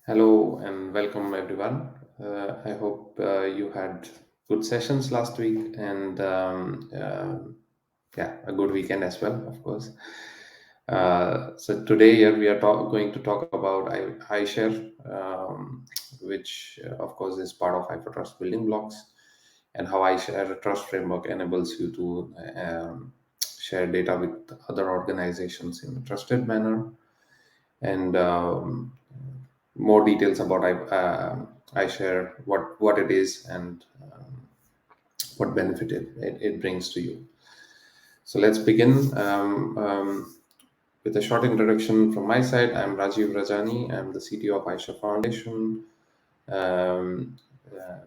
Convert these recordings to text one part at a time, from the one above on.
Hello and welcome everyone. I hope you had good sessions last week and yeah, a good weekend as well, of course. So today here we are going to talk about iShare, which of course is part of Hypertrust building blocks, and how iShare Trust Framework enables you to share data with other organizations in a trusted manner and more details about iShare, what it is, and what benefit it brings to you. So let's begin with a short introduction from my side. I'm Rajiv Rajani. I'm the CTO of iShare Foundation, um, uh,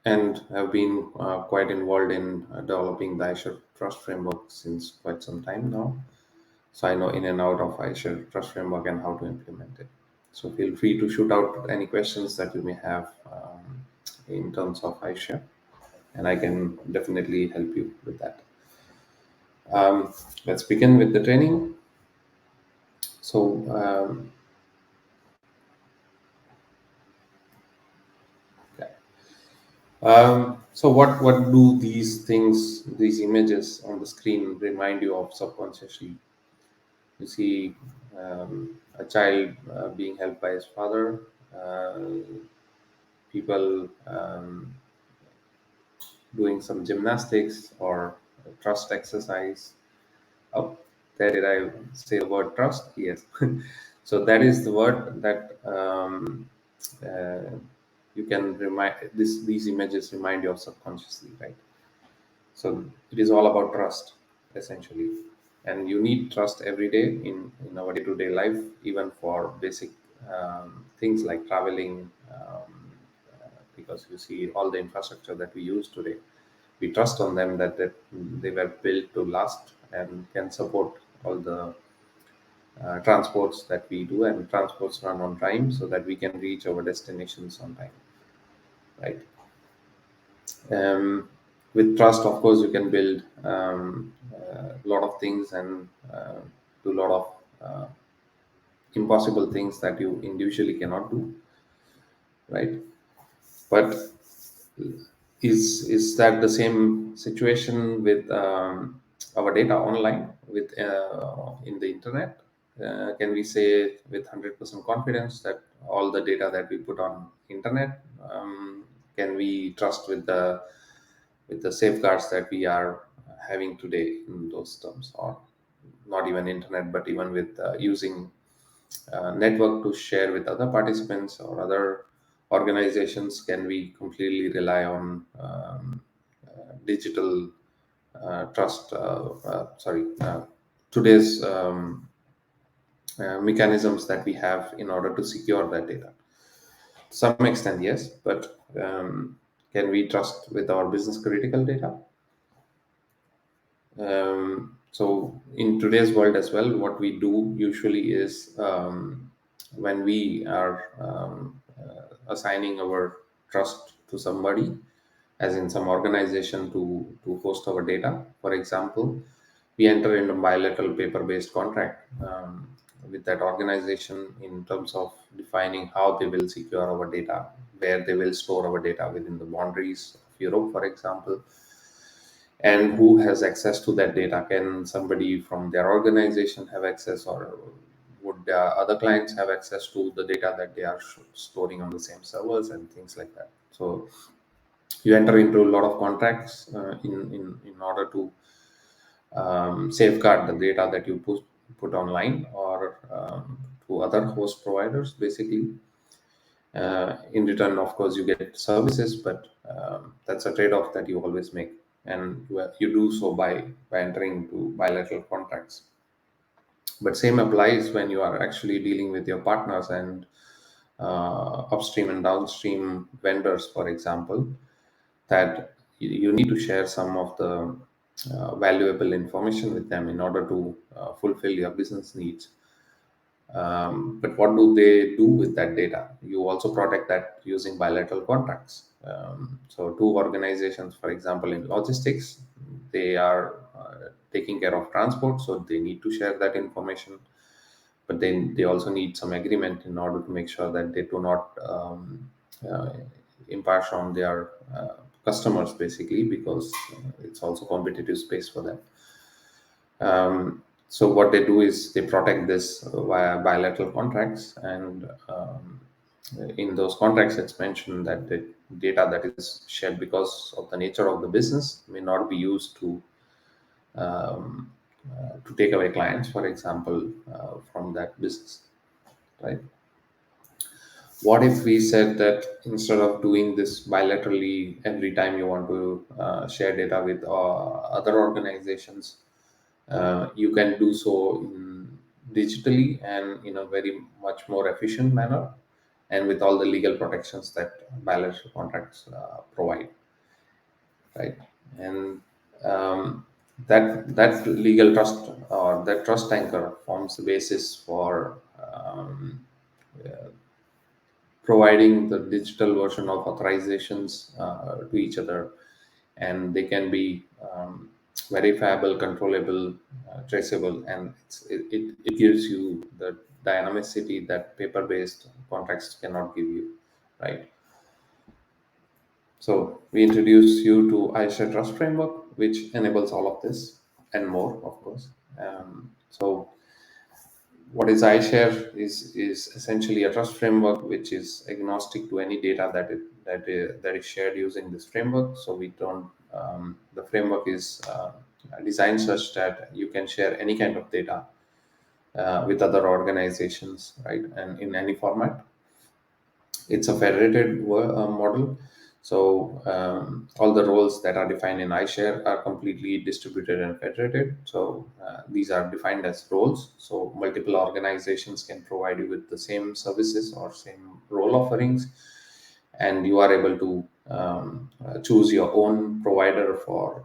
and have been quite involved in developing the iShare Trust Framework since quite some time now. So I know in and out of iShare Trust Framework and how to implement it. So feel free to shoot out any questions that you may have in terms of iShare, and I can definitely help you with that. Let's begin with the training. So yeah. So what do these things, these images on the screen remind you of subconsciously? You see a child being held by his father, uh, people doing some gymnastics or trust exercise. Oh, there did I say the word trust? Yes. So that is the word that uh, you can remind. These images remind you of subconsciously, right? So it is all about trust, essentially, and you need trust every day in our day-to-day life, even for basic things like traveling. Because you see all the infrastructure that we use today, we trust on them that they were built to last and can support all the transports that we do, and transports run on time so that we can reach our destinations on time, right? With trust, of course, you can build a lot of things and do a lot of impossible things that you individually cannot do, right? But is that the same situation with our data online with in the internet? Can we say with 100% confidence that all the data that we put on internet, can we trust with the safeguards that we are having today in those terms? Or not even internet, but even with using network to share with other participants or other organizations, can we completely rely on digital trust? Today's mechanisms that we have in order to secure that data. To some extent, yes, but can we trust with our business critical data? So in today's world as well, what we do usually is when we are assigning our trust to somebody, as in some organization to host our data, for example, we enter into bilateral paper-based contract with that organization in terms of defining how they will secure our data, where they will store our data within the boundaries of Europe, for example, and who has access to that data. Can somebody from their organization have access, or would other clients have access to the data that they are storing on the same servers and things like that? So you enter into a lot of contracts in order to safeguard the data that you put online or to other host providers, basically. In return, of course, you get services, but that's a trade-off that you always make, and you do so by entering into bilateral contracts. But same applies when you are actually dealing with your partners and upstream and downstream vendors, for example, that you need to share some of the valuable information with them in order to fulfill your business needs. But what do they do with that data? You also protect that using bilateral contracts. So, two organizations, for example, in logistics, they are taking care of transport, so they need to share that information. but they also need some agreement in order to make sure that they do not uh, impart on their customers, basically, because it's also competitive space for them. So what they do is they protect this via bilateral contracts, and in those contracts, it's mentioned that the data that is shared because of the nature of the business may not be used to take away clients, for example, from that business, right? What if we said that instead of doing this bilaterally every time you want to share data with other organizations, you can do so digitally and in a very much more efficient manner, and with all the legal protections that bilateral contracts provide, right? And that legal trust, or that trust anchor, forms the basis for providing the digital version of authorizations to each other, and they can be verifiable, controllable, traceable, and it gives you the dynamicity that paper-based contracts cannot give you, right? So we introduce you to iShare Trust Framework, which enables all of this and more, of course. So what is iShare is essentially a trust framework which is agnostic to any data that is shared using this framework. So we don't the framework is designed such that you can share any kind of data with other organizations, right? And in any format. It's a federated model. So all the roles that are defined in iShare are completely distributed and federated. So these are defined as roles. So multiple organizations can provide you with the same services or same role offerings, and you are able to choose your own provider for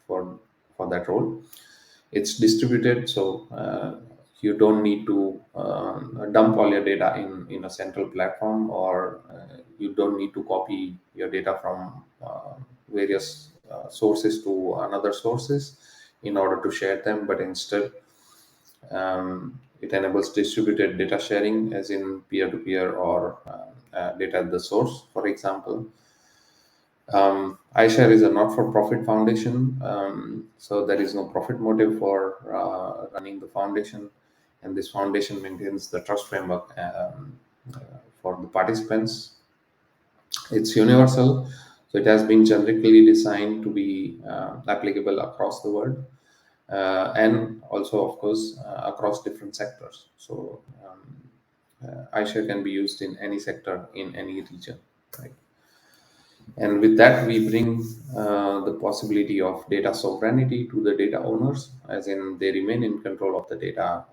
for that role. It's distributed, so you don't need to dump all your data in a central platform, or you don't need to copy your data from various sources to another sources in order to share them, but instead it enables distributed data sharing, as in peer-to-peer or data at the source, for example. iShare is a not-for-profit foundation, so there is no profit motive for running the foundation, and this foundation maintains the trust framework for the participants. It's universal, so it has been generically designed to be applicable across the world, and also, of course, across different sectors. So iShare can be used in any sector in any region, right? And with that, we bring the possibility of data sovereignty to the data owners, as in they remain in control of the data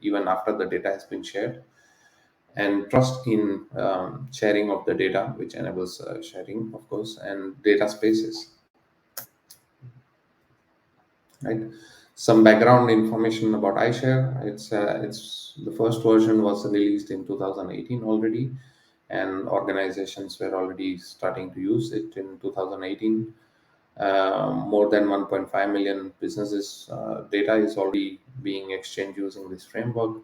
even after the data has been shared, and trust in sharing of the data, which enables sharing, of course, and data spaces, right? Some background information about iShare. It's the first version was released in 2018 already, and organizations were already starting to use it in 2018. More than 1.5 million businesses data is already being exchanged using this framework.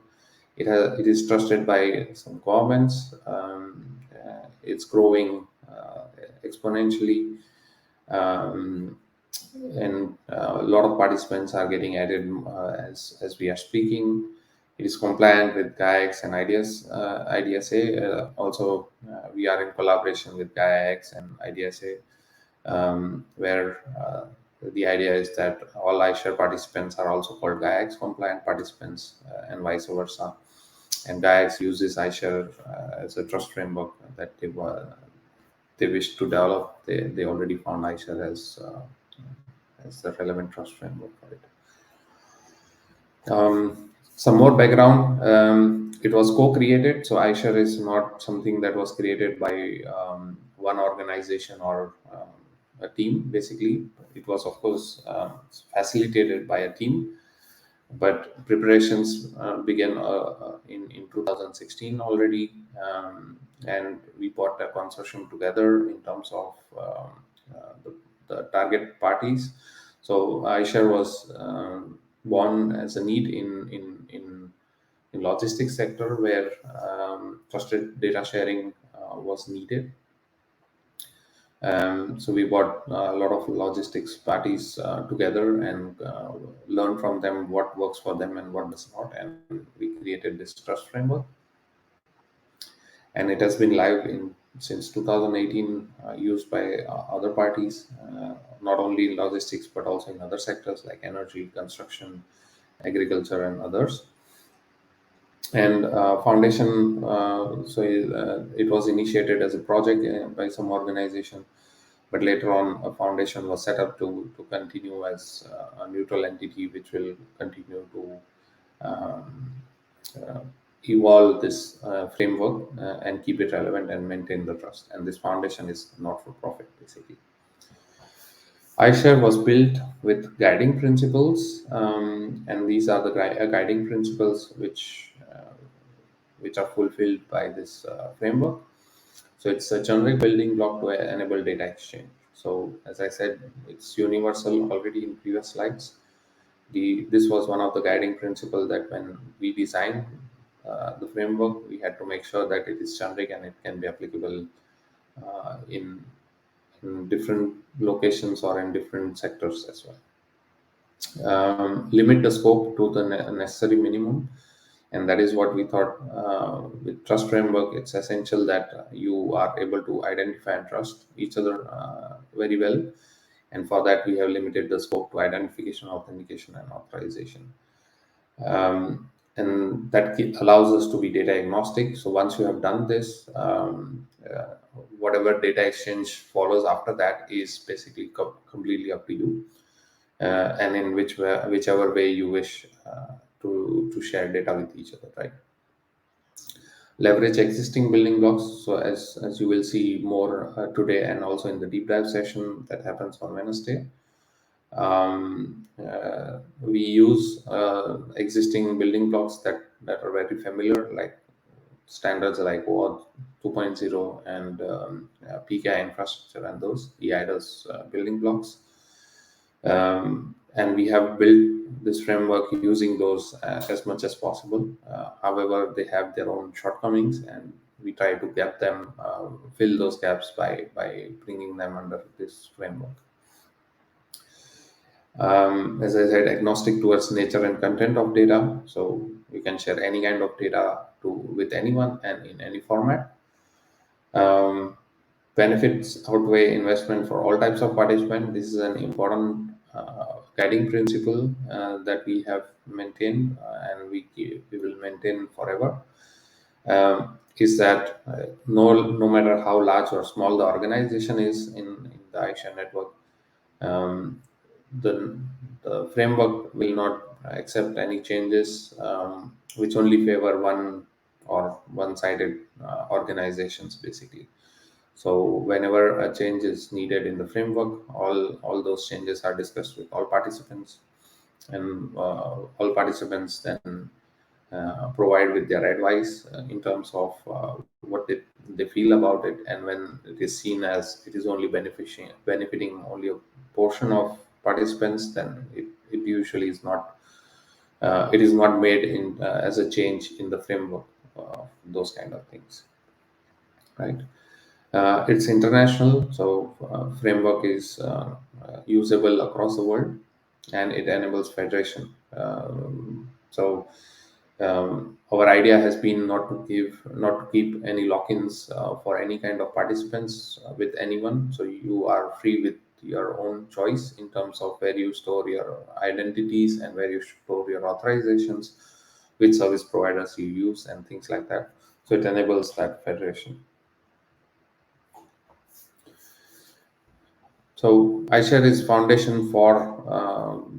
It is trusted by some governments. It's growing exponentially, um, and a lot of participants are getting added as we are speaking. It is compliant with GAIX and IDSA. Also, we are in collaboration with GAIX and IDSA, where the idea is that all iShare participants are also called GAIX compliant participants, and vice versa. And GAIX uses iShare as a trust framework that they wish to develop. They already found iShare as the relevant trust framework for it. Some more background. It was co-created, so iShare is not something that was created by one organization or a team. Basically, it was, of course, facilitated by a team, but preparations began in 2016 already, and we brought a consortium together in terms of the target parties. So iShare was born as a need in logistics sector where trusted data sharing was needed. So we brought a lot of logistics parties together and learn from them what works for them and what does not. And we created this trust framework, and it has been live in since 2018, used by other parties, not only in logistics but also in other sectors like energy, construction, agriculture, and others. And foundation, it was initiated as a project by some organization, but later on a foundation was set up to continue as a neutral entity which will continue to um, uh, evolve this framework and keep it relevant and maintain the trust. And this foundation is not for profit basically. iShare was built with guiding principles, and these are the guiding principles which are fulfilled by this framework. So it's a generic building block to enable data exchange. So as I said, it's universal already in previous slides. This was one of the guiding principle that when we designed the framework, we had to make sure that it is generic and it can be applicable in different locations or in different sectors as well. Limit the scope to the necessary minimum, and that is what we thought. With trust framework, it's essential that you are able to identify and trust each other very well, and for that we have limited the scope to identification, authentication, and authorization. And that allows us to be data agnostic. So once you have done this, whatever data exchange follows after that is basically completely up to you, and in whichever way you wish to share data with each other, right? Leverage existing building blocks. So as you will see more today, and also in the deep dive session that happens on Wednesday, we use existing building blocks that are very familiar, like standards like WOD 2.0 and PKI infrastructure and those EIDAS building blocks. And we have built this framework using those as much as possible. However, they have their own shortcomings, and we try to gap them, fill those gaps by bringing them under this framework. As I said, agnostic towards nature and content of data, so you can share any kind of data with anyone and in any format. Um, Benefits outweigh investment for all types of participants. This is an important guiding principle that we have maintained, and we will maintain forever. Is that no matter how large or small the organization is in the iShare network, um, the the framework will not accept any changes which only favor one or one-sided organizations basically. So whenever a change is needed in the framework, all those changes are discussed with all participants, and all participants then provide with their advice in terms of what they feel about it. And when it is seen as it is only benefiting only a portion of participants, then it usually is not. It is not made in as a change in the framework. Those kind of things, right? It's international, so framework is usable across the world, and it enables federation. Our idea has been not to keep any lock-ins for any kind of participants with anyone. So you are free with your own choice in terms of where you store your identities and where you store your authorizations, which service providers you use, and things like that. So it enables that federation. So iShare is foundation for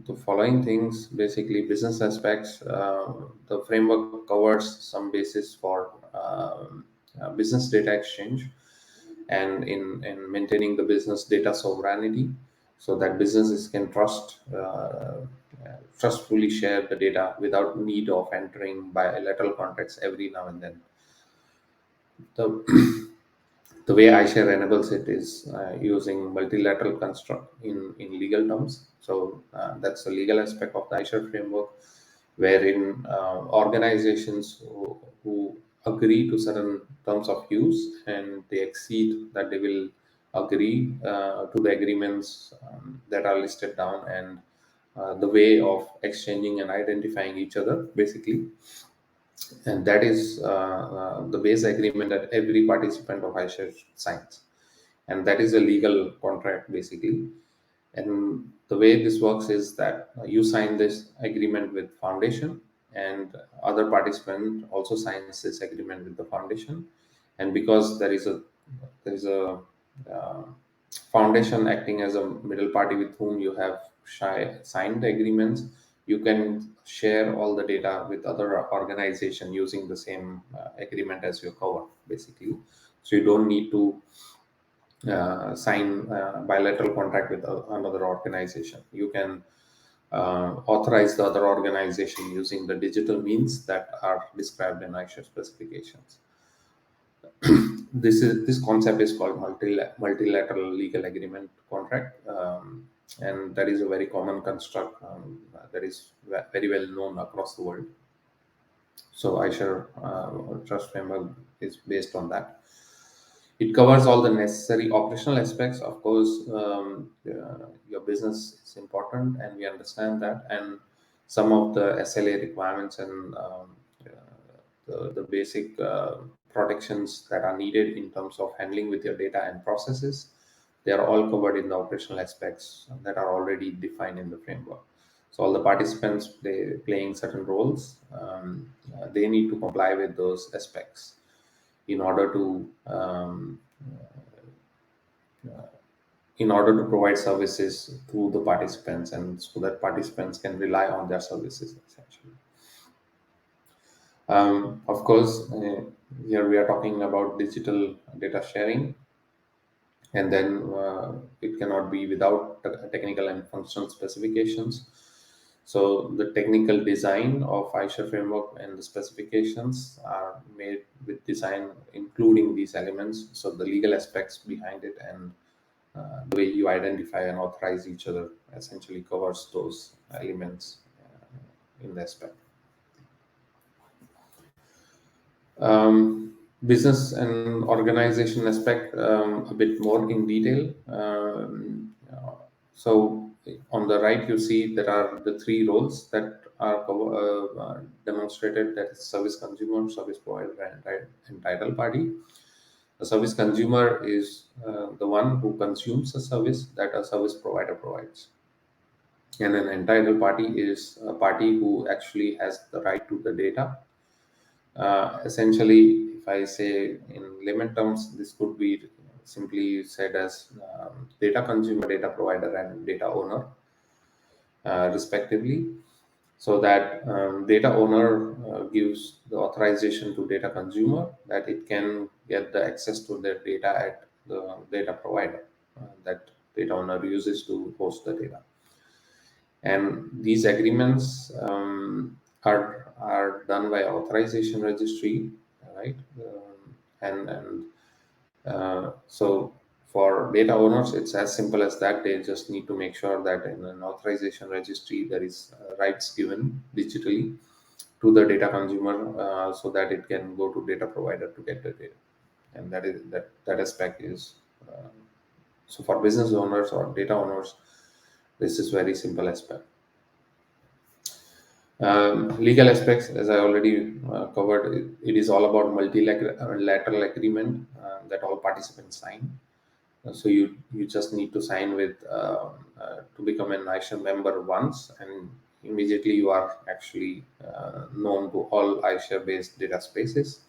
the following things, basically business aspects. The framework covers some basis for business data exchange and in maintaining the business data sovereignty, so that businesses can trustfully share the data without need of entering bilateral contracts every now and then. The The way iShare enables it is using multilateral construct in legal terms. So that's the legal aspect of the iShare framework, wherein organizations who agree to certain terms of use and they exceed that, they will agree to the agreements that are listed down, and the way of exchanging and identifying each other basically. And that is the base agreement that every participant of iShare signs, and that is a legal contract basically. And the way this works is that you sign this agreement with foundation, and other participant also signs this agreement with the foundation. And because there is a uh, foundation acting as a middle party with whom you have signed the agreements, you can share all the data with other organization using the same agreement as your cover basically. So you don't need to sign bilateral contract with another organization. You can authorize the other organization using the digital means that are described in iShare specifications. This concept is called multilateral legal agreement contract, and that is a very common construct that is very well known across the world. So iShare trust framework is based on that. It covers all the necessary operational aspects. Of course, your business is important, and we understand that. And some of the SLA requirements and the basic protections that are needed in terms of handling with your data and processes, they are all covered in the operational aspects that are already defined in the framework. So all the participants playing certain roles, they need to comply with those aspects in order to provide services to the participants, and so that participants can rely on their services essentially. Of course, here we are talking about digital data sharing, and then it cannot be without technical and functional specifications. So the technical design of iShare framework and the specifications are made with design including these elements. So the legal aspects behind it and the way you identify and authorize each other essentially covers those elements in the spec. Business and organization aspect a bit more in detail. So on the right, you see there are the three roles that are demonstrated: that is service consumer, service provider, and entitled party. A service consumer is the one who consumes a service that a service provider provides. And an entitled party is a party who actually has the right to the data. Essentially, if I say in layman terms, this could be simply said as data consumer, data provider, and data owner, respectively. So that data owner gives the authorization to data consumer that it can get the access to their data at the data provider that data owner uses to host the data. And these agreements are done by authorization registry, right? And so for data owners, it's as simple as that. They just need to make sure that in an authorization registry there is rights given digitally to the data consumer, so that it can go to data provider to get the data. And that aspect is so for business owners or data owners, this is very simple aspect. Legal aspects, as I already covered, it is all about multilateral agreement that all participants sign. So you just need to sign with to become an iShare member once, and immediately you are actually known to all iShare based data spaces,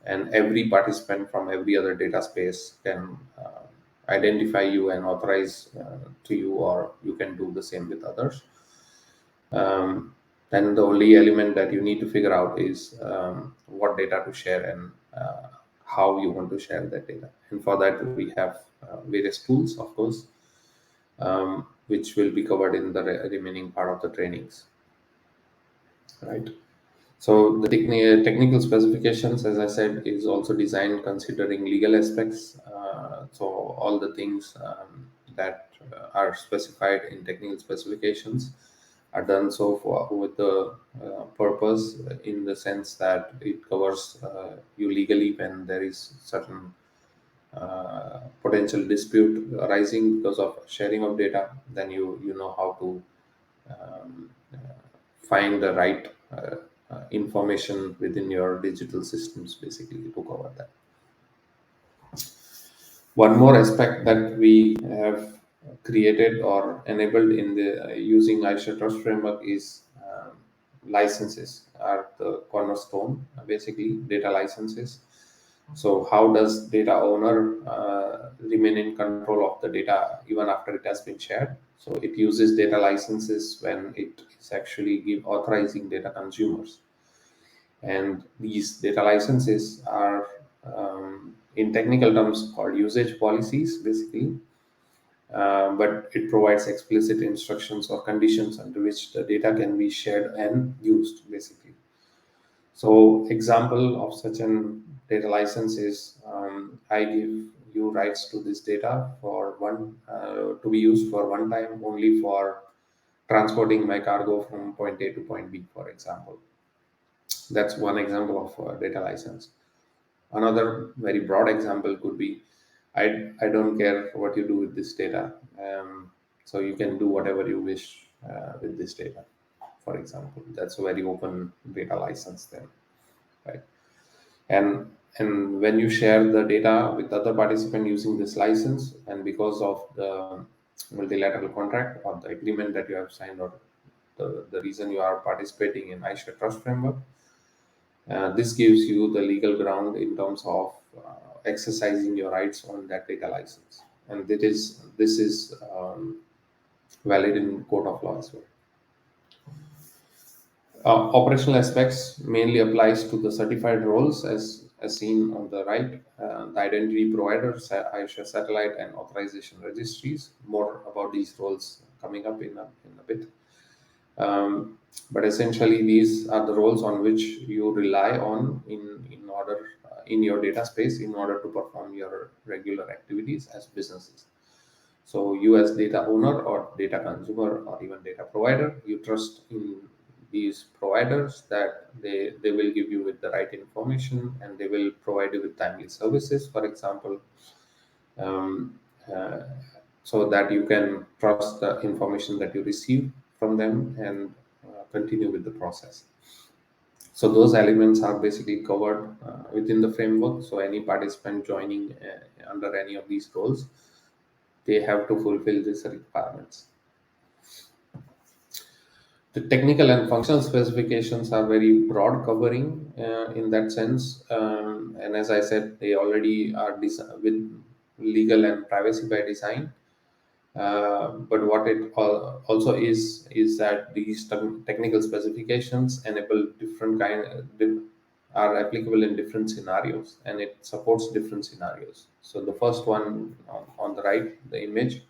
and every participant from every other data space can identify you and authorize to you, or you can do the same with others. Then the only element that you need to figure out is what data to share and how you want to share that data. And for that, we have various tools, of course, which will be covered in the remaining part of the trainings, right? So the technical specifications, as I said, is also designed considering legal aspects. So all the things that are specified in technical specifications are done so for with the purpose, in the sense that it covers you legally when there is certain potential dispute arising because of sharing of data. Then you know how to um, find the right information within your digital systems, basically, to cover that. One more aspect that we have created or enabled in the using iShare Trust Framework is licenses are the cornerstone, basically data licenses. So how does data owner remain in control of the data even after it has been shared? So it uses data licenses when it is actually authorizing data consumers, and these data licenses are in technical terms called usage policies, basically. But it provides explicit instructions or conditions under which the data can be shared and used, basically. So example of such an data license is, I give you rights to this data for one to be used for one time only for transporting my cargo from point A to point B, for example. That's one example of data license. Another very broad example could be, I don't care what you do with this data. So you can do whatever you wish with this data, for example. That's a very open data license then, right? And when you share the data with other participant using this license, and because of the multilateral contract or the agreement that you have signed, or the reason you are participating in iShare Trust Framework, this gives you the legal ground in terms of exercising your rights on that data license, and this is valid in court of law as well. Operational aspects mainly applies to the certified roles as seen on the right, the identity provider, iShare satellite, and authorization registries. More about these roles coming up in a bit. Um, but essentially, these are the roles on which you rely on in order in your data space in order to perform your regular activities as businesses. So you as data owner or data consumer or even data provider, you trust in these providers that they will give you with the right information, and they will provide you with timely services, for example, um, uh, so that you can trust the information that you receive from them and continue with the process. So those elements are basically covered within the framework. So any participant joining under any of these roles, they have to fulfill these requirements. The technical and functional specifications are very broad covering in that sense, and as I said, they already are with legal and privacy by design. But what it also is that these technical specifications enable different are applicable in different scenarios, and it supports different scenarios. So the first one on the right, the image,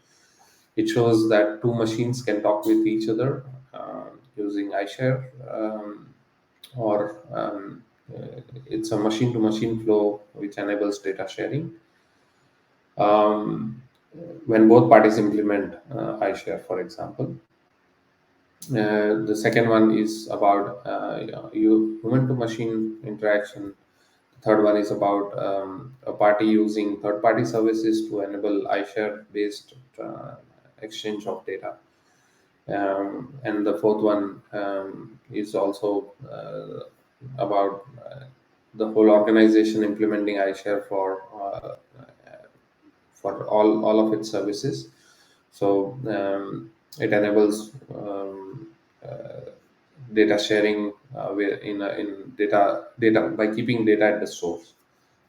it shows that two machines can talk with each other using iShare, or it's a machine-to-machine flow which enables data sharing. Um, when both parties implement iShare, for example. The second one is about human to machine interaction. The third one is about a party using third party services to enable iShare based exchange of data. And the fourth one is also about the whole organization implementing iShare for all of its services. So it enables data sharing in data by keeping data at the source,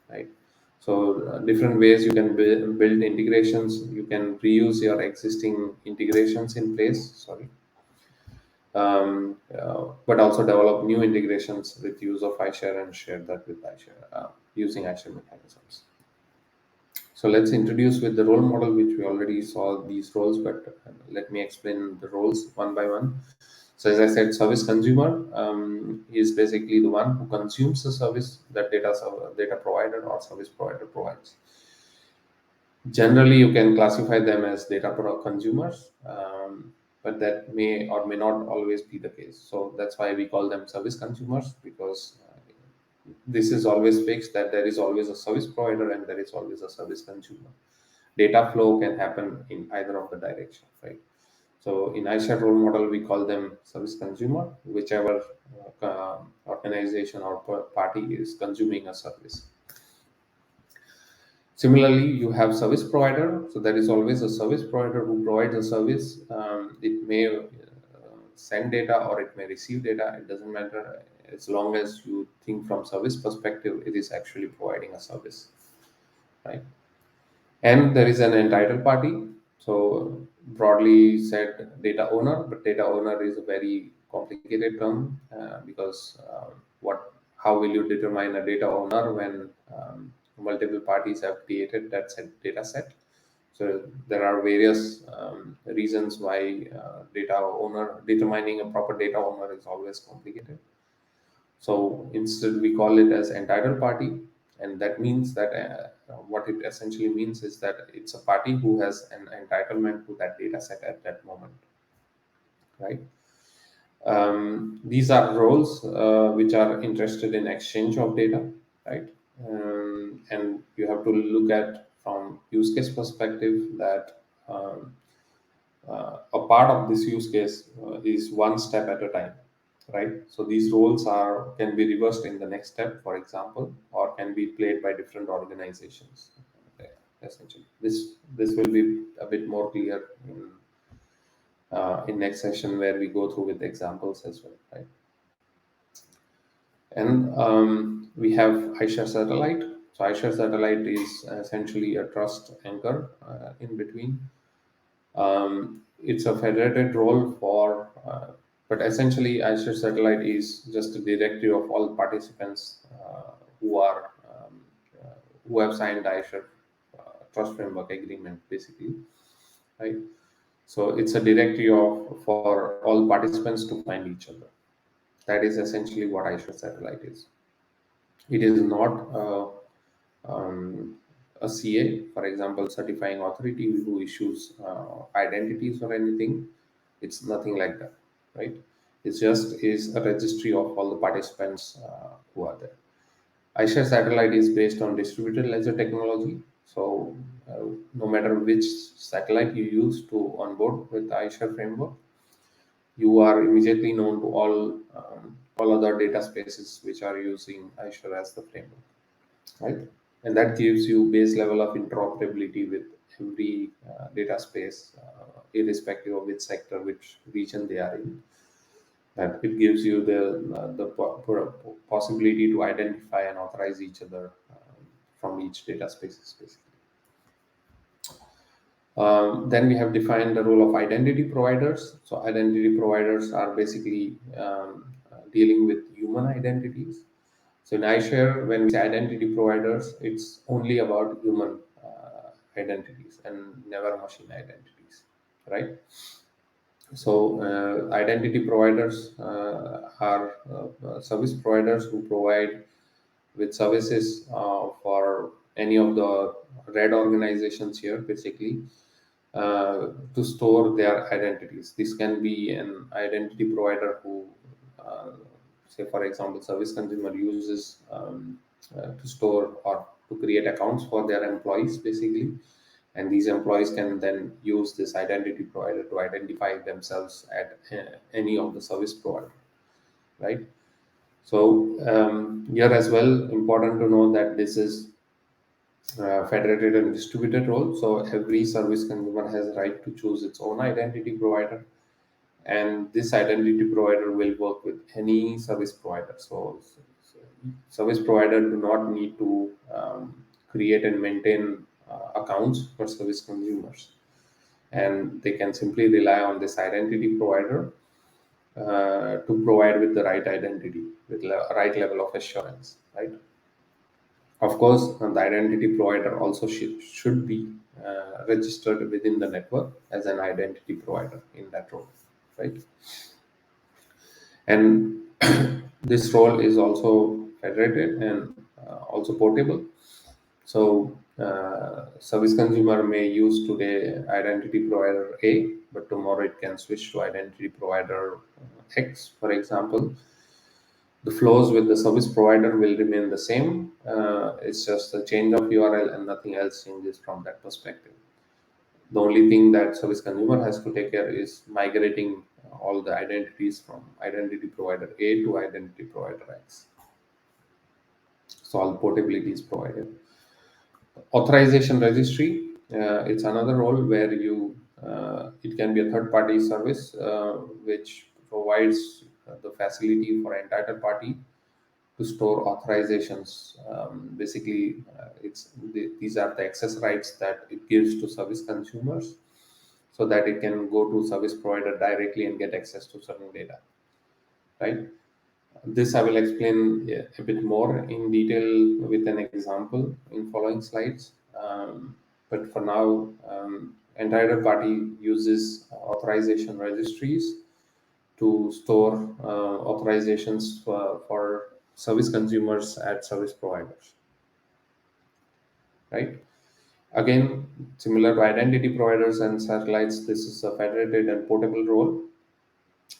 right? So different ways you can build integrations. You can reuse your existing integrations in place. Sorry. But also develop new integrations with use of iShare and share that with iShare using iShare mechanisms. So let's introduce with the role model, which we already saw these roles, but let me explain the roles one by one. So as I said, service consumer is basically the one who consumes the service that data provider or service provider provides. Generally, you can classify them as consumers, but that may or may not always be the case. So that's why we call them service consumers, because this is always fixed that there is always a service provider and there is always a service consumer. Data flow can happen in either of the direction, right? So in iShare role model, we call them service consumer, whichever organization or party is consuming a service. Similarly, you have service provider. So there is always a service provider who provides a service. It may send data or it may receive data. It doesn't matter, as long as you think from service perspective, it is actually providing a service, right? And there is an entitled party. So broadly said, data owner, but data owner is a very complicated term, because what how will you determine a data owner when multiple parties have created that data set? So there are various reasons why data owner determining a proper data owner is always complicated. So instead, we call it as entitled party, and that means that what it essentially means is that it's a party who has an entitlement to that data set at that moment, right? These are roles which are interested in exchange of data, right? And you have to look at from use case perspective that a part of this use case is one step at a time, right? So these roles are can be reversed in the next step, for example, or can be played by different organizations. Essentially, this will be a bit more clear in next session, where we go through with examples as well, right? And we have iShare satellite. So iShare satellite is essentially a trust anchor in between. It's a federated role for, but essentially, iShare satellite is just a directory of all participants who are who have signed iShare trust framework agreement, basically, right? So it's a directory of for all participants to find each other. That is essentially what iShare satellite is. It is not um, a CA, for example, certifying authority who issues identities or anything. It's nothing like that, right? It just is a registry of all the participants who are there. iShare satellite is based on distributed ledger technology. So no matter which satellite you use to onboard with the iShare framework, you are immediately known to all other data spaces which are using iShare as the framework, right? And that gives you base level of interoperability with every data space, irrespective of which sector, which region they are in. That it gives you the possibility to identify and authorize each other from each data spaces, basically. Then we have defined the role of identity providers. So identity providers are basically dealing with human identities. So in iShare, when we say identity providers, it's only about human identities and never machine identities, right? So identity providers are service providers who provide with services for any of the red organizations here, basically, to store their identities. This can be an identity provider who, uh, say, for example, service consumer uses to store or to create accounts for their employees, basically. And these employees can then use this identity provider to identify themselves at any of the service provider, right? So here as well, important to know that this is federated and distributed role. So every service consumer has right to choose its own identity provider, and this identity provider will work with any service provider. So service provider do not need to create and maintain accounts for service consumers, and they can simply rely on this identity provider to provide with the right identity with right level of assurance, right? Of course, the identity provider also should be registered within the network as an identity provider in that role, right? And this role is also federated and also portable. So, service consumer may use today identity provider A, but tomorrow it can switch to identity provider X, for example. The flows with the service provider will remain the same. It's just a change of URL and nothing else changes from that perspective. The only thing that service consumer has to take care is migrating all the identities from identity provider A to identity provider X. So all portability is provided. Authorization registry, it's another role where it can be a third party service which provides the facility for an entitled party to store authorizations. Basically, these are the access rights that it gives to service consumers so that it can go to service provider directly and get access to certain data, right? This I will explain a bit more in detail with an example in following slides. But for now, entitled party uses authorization registries to store authorizations for service consumers at service providers, right? Again, similar to identity providers and satellites, this is a federated and portable role.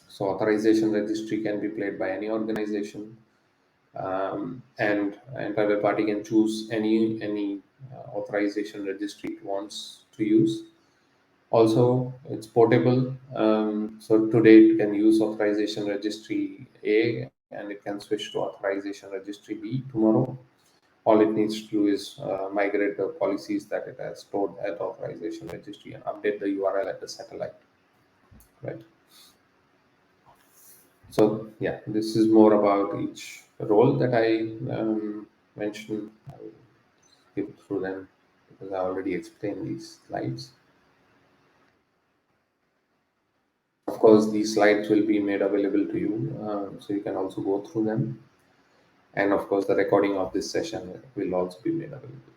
So authorization registry can be played by any organization, and other party can choose any authorization registry it wants to use. Also, it's portable. So today it can use authorization registry A and it can switch to authorization registry B tomorrow. All it needs to do is migrate the policies that it has stored at authorization registry and update the URL at the satellite, right? So yeah, this is more about each role that I mentioned. I will skip through them because I already explained these slides. Of course, these slides will be made available to you, so you can also go through them. And of course, the recording of this session will also be made available.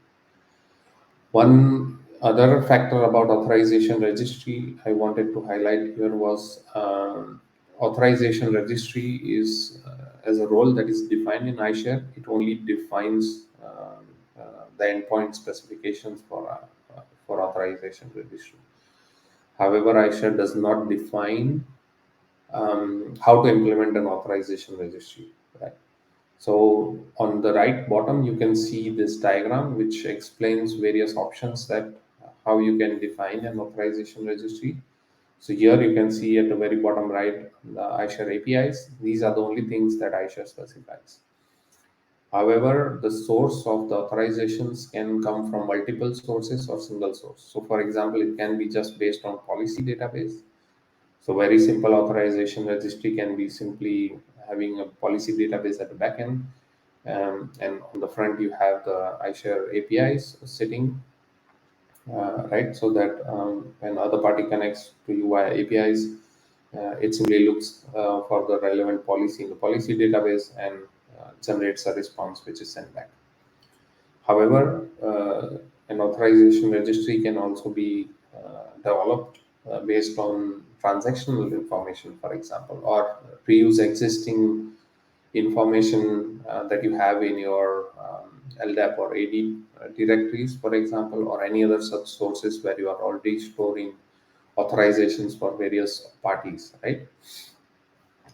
One other factor about authorization registry I wanted to highlight here was authorization registry is as a role that is defined in iShare. It only defines the endpoint specifications for authorization registry. However, iShare does not define how to implement an authorization registry. Right. So on the right bottom, you can see this diagram which explains various options that how you can define an authorization registry. So here you can see at the very bottom right the iShare APIs. These are the only things that iShare specifies. However, the source of the authorizations can come from multiple sources or single source. So for example, it can be just based on policy database. So very simple authorization registry can be simply having a policy database at the back end, and on the front you have the iShare APIs sitting, right? So that when other party connects to you via APIs, it simply looks for the relevant policy in the policy database and generates a response which is sent back. However, an authorization registry can also be developed based on transactional information, for example, or reuse existing information that you have in your LDAP or AD directories, for example, or any other such sources where you are already storing authorizations for various parties, right?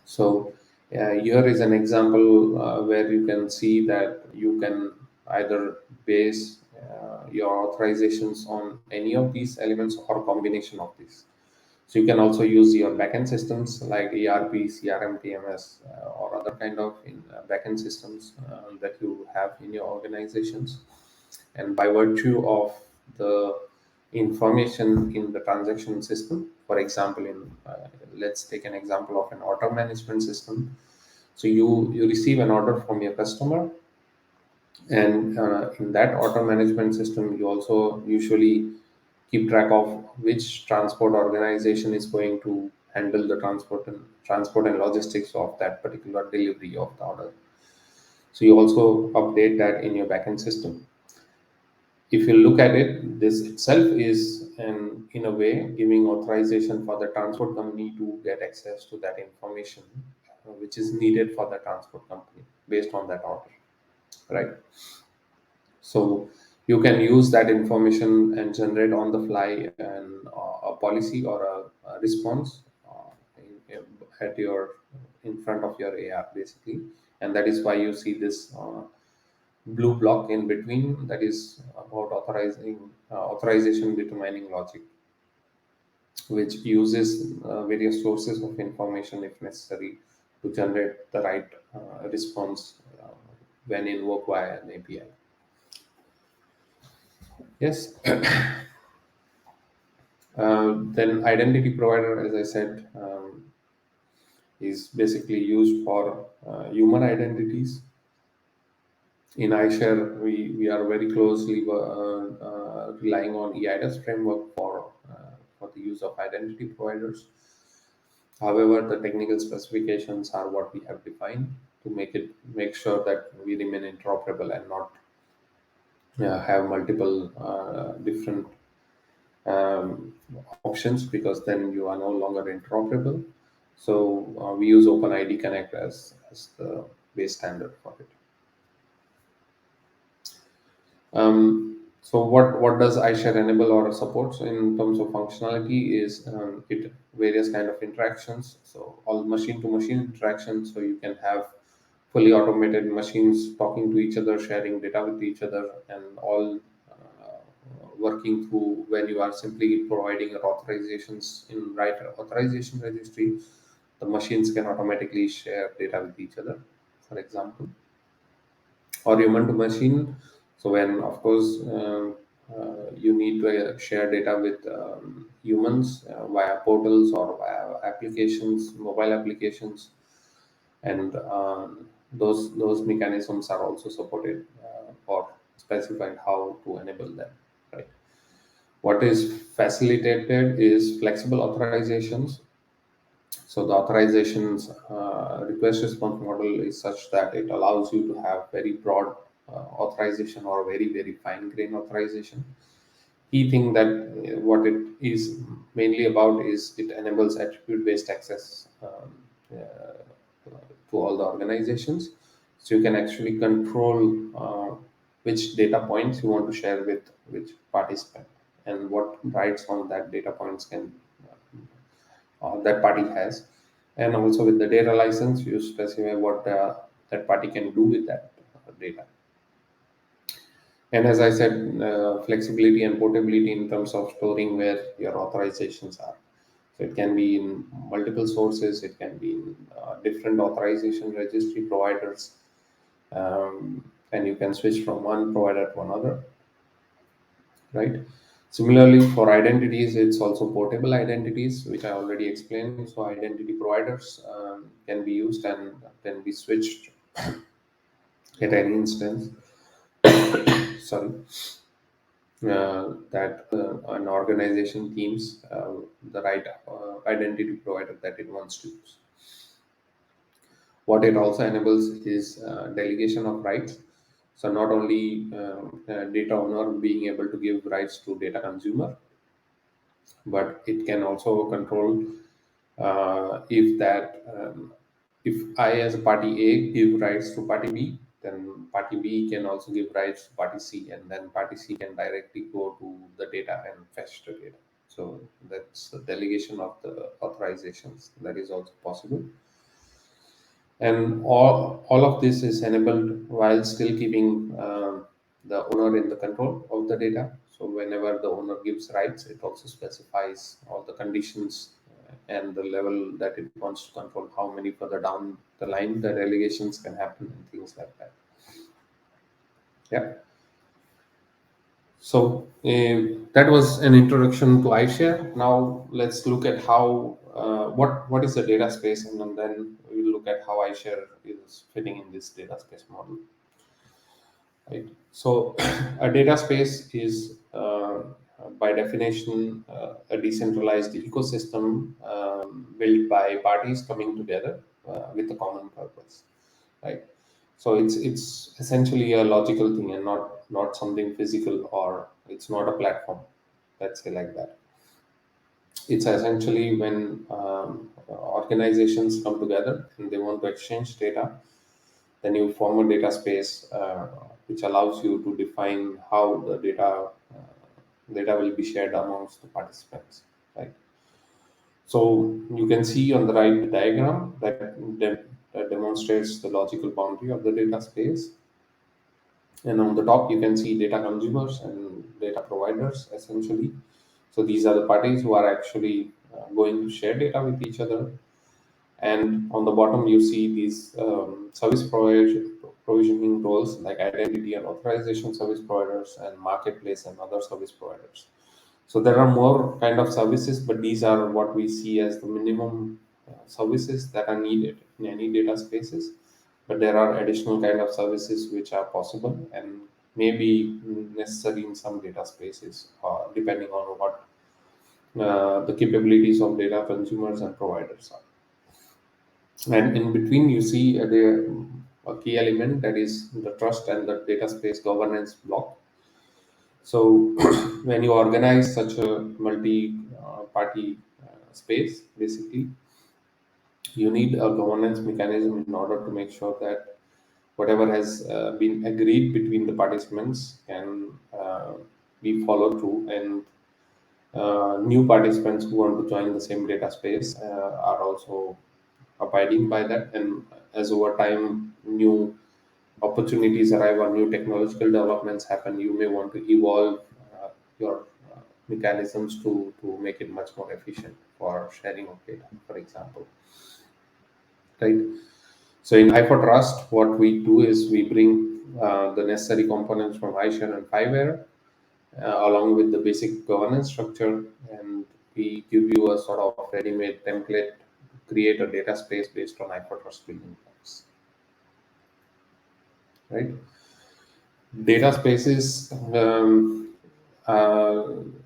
So here is an example where you can see that you can either base your authorizations on any of these elements or combination of these. So you can also use your backend systems like ERP, CRM, TMS, or other kind of backend systems that you have in your organizations. And by virtue of the information in the transaction system, for example, let's take an example of an order management system. So you receive an order from your customer, and in that order management system, you also usually keep track of which transport organization is going to handle the transport and logistics of that particular delivery of the order. So you also update that in your backend system. If you look at it, this itself is in a way giving authorization for the transport company to get access to that information which is needed for the transport company based on that order, right? So you can use that information and generate on the fly a policy or a response at your in front of your AR basically, and that is why you see this blue block in between, that is about authorization determining logic, which uses various sources of information if necessary to generate the right response when invoked via an API. Yes. Then identity provider, as I said, is basically used for human identities. In iShare, we are very closely relying on EIDAS framework for the use of identity providers. However, the technical specifications are what we have defined to make sure that we remain interoperable and not have multiple different um, options, because then you are no longer interoperable. So we use OpenID Connect as the base standard for it. So what does iShare enable or support? So in terms of functionality is it various kind of interactions. So all machine to machine interactions. So you can have fully automated machines talking to each other, sharing data with each other, and all working through when you are simply providing your authorizations in right authorization registry. The machines can automatically share data with each other, for example, or human to machine. So when, of course, you need to share data with humans via portals or via applications, mobile applications, and those mechanisms are also supported or specified how to enable them. Right. What is facilitated is flexible authorizations. So the authorizations request response model is such that it allows you to have very broad authorization or very fine grain authorization. Key thing that what it is mainly about is it enables attribute based access to all the organizations. So you can actually control which data points you want to share with which participant, and what rights on that data points can that party has. And also with the data license, you specify what that party can do with that data. And as I said, flexibility and portability in terms of storing where your authorizations are. So it can be in multiple sources, it can be in different authorization registry providers, and you can switch from one provider to another, right? Similarly, for identities, it's also portable identities, which I already explained. So identity providers can be used and can be switched at any instance. Sorry, that an organization teams the right identity provider that it wants to use. What it also enables is delegation of rights. So not only data owner being able to give rights to data consumer, but it can also control if I as a party A give rights to party B, then party B can also give rights to party C, and then party C can directly go to the data and fetch the data. So that's the delegation of the authorizations that is also possible. And all of this is enabled while still keeping the owner in the control of the data. So whenever the owner gives rights, it also specifies all the conditions and the level that it wants to control, how many further down the line the delegations can happen and things like that. Yeah. So that was an introduction to iShare. Now let's look at how what is the data space, and then we'll look at how iShare is fitting in this data space model. Right. So a data space is by definition a decentralized ecosystem built by parties coming together with a common purpose. Right. So it's essentially a logical thing and not something physical, or it's not a platform. Let's say like that. It's essentially when organizations come together and they want to exchange data, then you form a data space which allows you to define how the data will be shared amongst the participants, right? So you can see on the right the diagram that demonstrates the logical boundary of the data space. And on the top, you can see data consumers and data providers essentially. So these are the parties who are actually going to share data with each other. And on the bottom, you see these provisioning roles like identity and authorization service providers and marketplace and other service providers. So there are more kind of services, but these are what we see as the minimum services that are needed in any data spaces. But there are additional kind of services which are possible and maybe necessary in some data spaces, depending on what the capabilities of data consumers and providers are. And in between, you see a key element that is the trust and the data space governance block. So when you organize such a multi-party space, basically, you need a governance mechanism in order to make sure that whatever has been agreed between the participants can be followed through, and new participants who want to join the same data space are also abiding by that. And as over time, new opportunities arrive or new technological developments happen, you may want to evolve your mechanisms to make it much more efficient for sharing of data, for example. Right. So in Hypertrust, what we do is we bring the necessary components from iShare and Fiverr along with the basic governance structure, and we give you a sort of ready-made template to create a data space based on Hypertrust building blocks. Right. Data spaces, uh,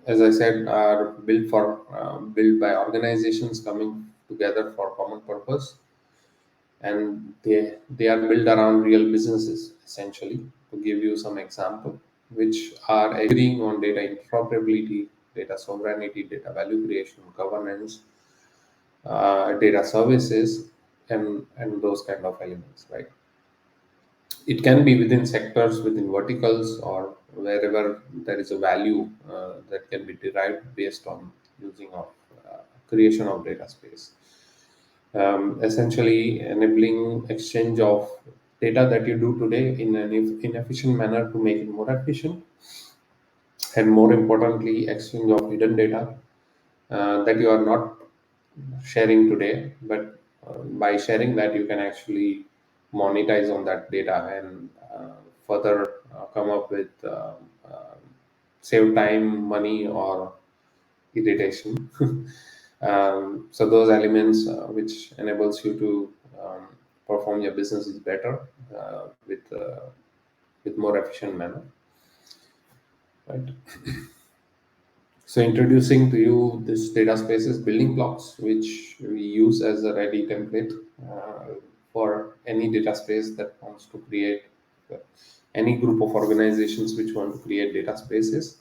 as I said, are built by organizations coming together for common purpose, and they are built around real businesses essentially. To give you some example, which are agreeing on data interoperability, data sovereignty, data value creation, governance, data services, and those kind of elements, right? It can be within sectors, within verticals, or wherever there is a value that can be derived based on using of creation of data space. Essentially enabling exchange of data that you do today in an inefficient manner to make it more efficient, and more importantly, exchange of hidden data that you are not sharing today, but by sharing that you can actually monetize on that data and further come up with save time, money, or irritation. So those elements which enables you to perform your businesses better with more efficient manner, right? So introducing to you this data spaces building blocks, which we use as a ready template for any data space that wants to create uh, any group of organizations which want to create data spaces.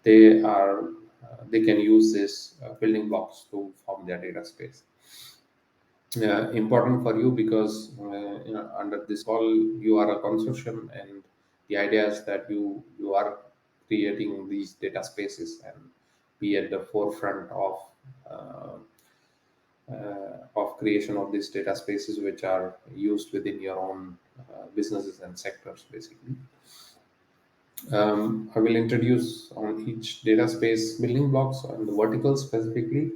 They can use this building blocks to form their data space. Important for you because under this call you are a consortium, and the idea is that you are creating these data spaces and be at the forefront uh, of creation of these data spaces which are used within your own businesses and sectors basically. I will introduce on each data space building blocks and the verticals specifically.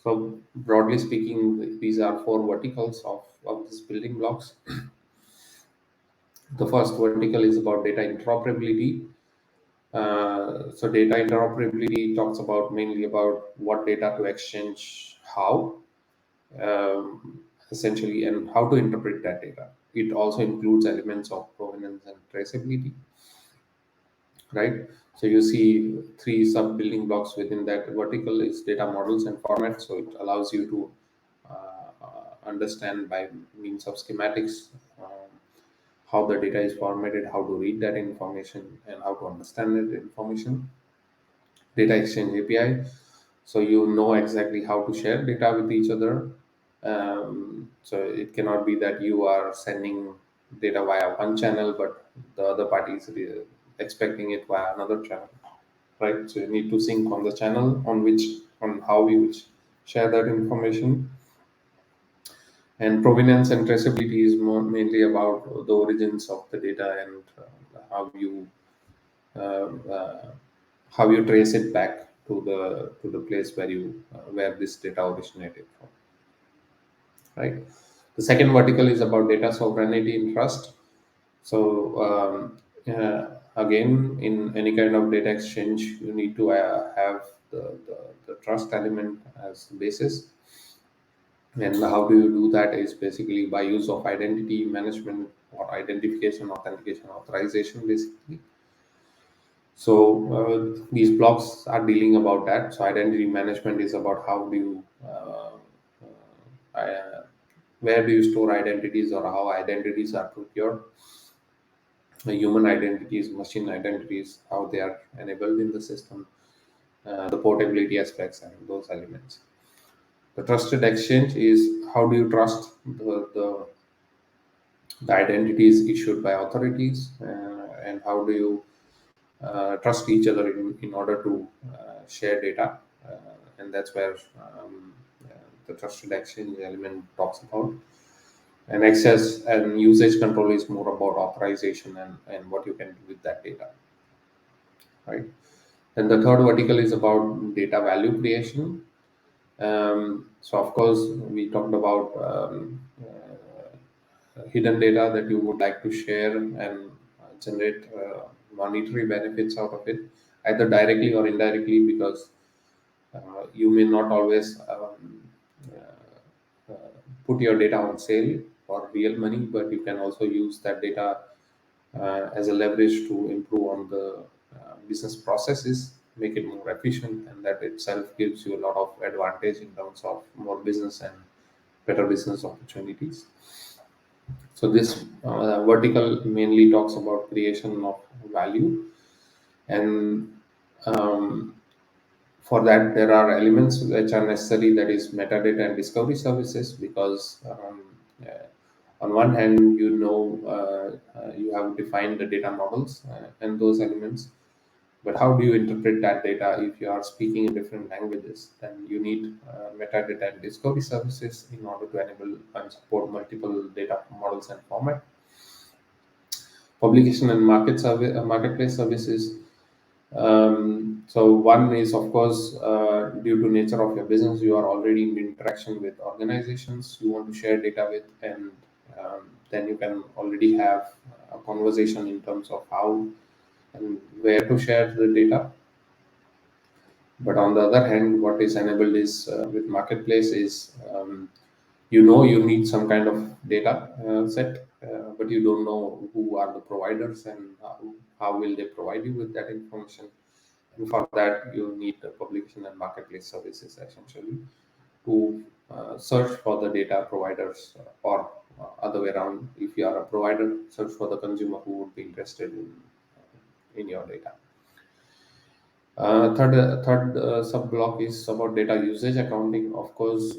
So broadly speaking, these are four verticals of these building blocks. The first vertical is about data interoperability. So data interoperability talks about mainly about what data to exchange, how, essentially, and how to interpret that data. It also includes elements of provenance and traceability, right? So you see three sub building blocks within that vertical is data models and formats. So it allows you to understand by means of schematics how the data is formatted, how to read that information, and how to understand that information. Data exchange API. So you know exactly how to share data with each other. So it cannot be that you are sending data via one channel, but the other party is expecting it via another channel, right? So you need to sync on the channel on how we will share that information. And provenance and traceability is mainly about the origins of the data and uh, uh, how you trace it back to the place where this data originated from, right? The second vertical is about data sovereignty and trust. So again, in any kind of data exchange, you need to have the trust element as the basis. And how do you do that is basically by use of identity management or identification, authentication, authorization, basically. So these blocks are dealing about that. So identity management is about how do you where do you store identities or how identities are procured, human identities, machine identities, how they are enabled in the system, the portability aspects, and those elements. The trusted exchange is how do you trust the identities issued by authorities, and how do you trust each other in order to share data. And that's where the trusted exchange element talks about. And access and usage control is more about authorization and what you can do with that data, right? Then the third vertical is about data value creation. So of course, we talked about hidden data that you would like to share and generate monetary benefits out of it, either directly or indirectly, because you may not always put your data on sale for real money, but you can also use that data as a leverage to improve on the business processes, make it more efficient, and that itself gives you a lot of advantage in terms of more business and better business opportunities. So this vertical mainly talks about creation of value, and um, for that there are elements which are necessary, that is metadata and discovery services, because uh, on one hand, you have defined the data models and those elements, but how do you interpret that data if you are speaking in different languages? Then you need metadata and discovery services in order to enable and support multiple data models and format. Publication and marketplace services. So one is, of course, due to nature of your business, you are already in interaction with organizations you want to share data with, and then you can already have a conversation in terms of how and where to share the data. But on the other hand, what is enabled is with marketplace is you need some kind of data set, but you don't know who are the providers and how will they provide you with that information. And for that, you need the publication and marketplace services essentially to search for the data providers, or other way around. If you are a provider, search for the consumer who would be interested in your data. Third sub block is about data usage accounting. Of course,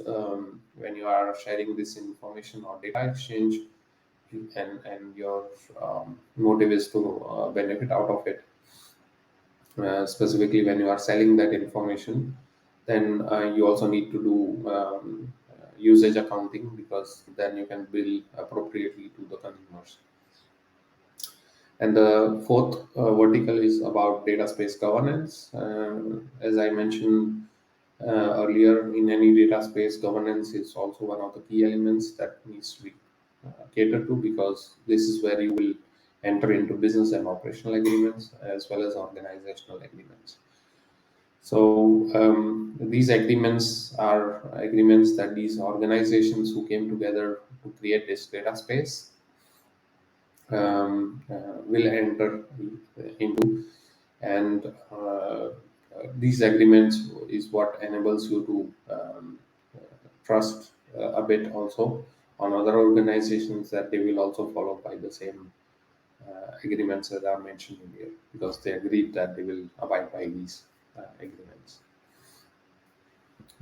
when you are sharing this information or data exchange, and your motive is to benefit out of it, specifically when you are selling that information, then you also need to do usage accounting, because then you can bill appropriately to the consumers. And the fourth vertical is about data space governance. As I mentioned earlier, in any data space, governance is also one of the key elements that needs to be catered to, because this is where you will enter into business and operational agreements as well as organizational agreements. So these agreements are agreements that these organizations who came together to create this data space will enter into, and these agreements is what enables you to trust a bit also on other organizations, that they will also follow by the same agreements that are mentioned in here, because they agreed that they will abide by these agreements,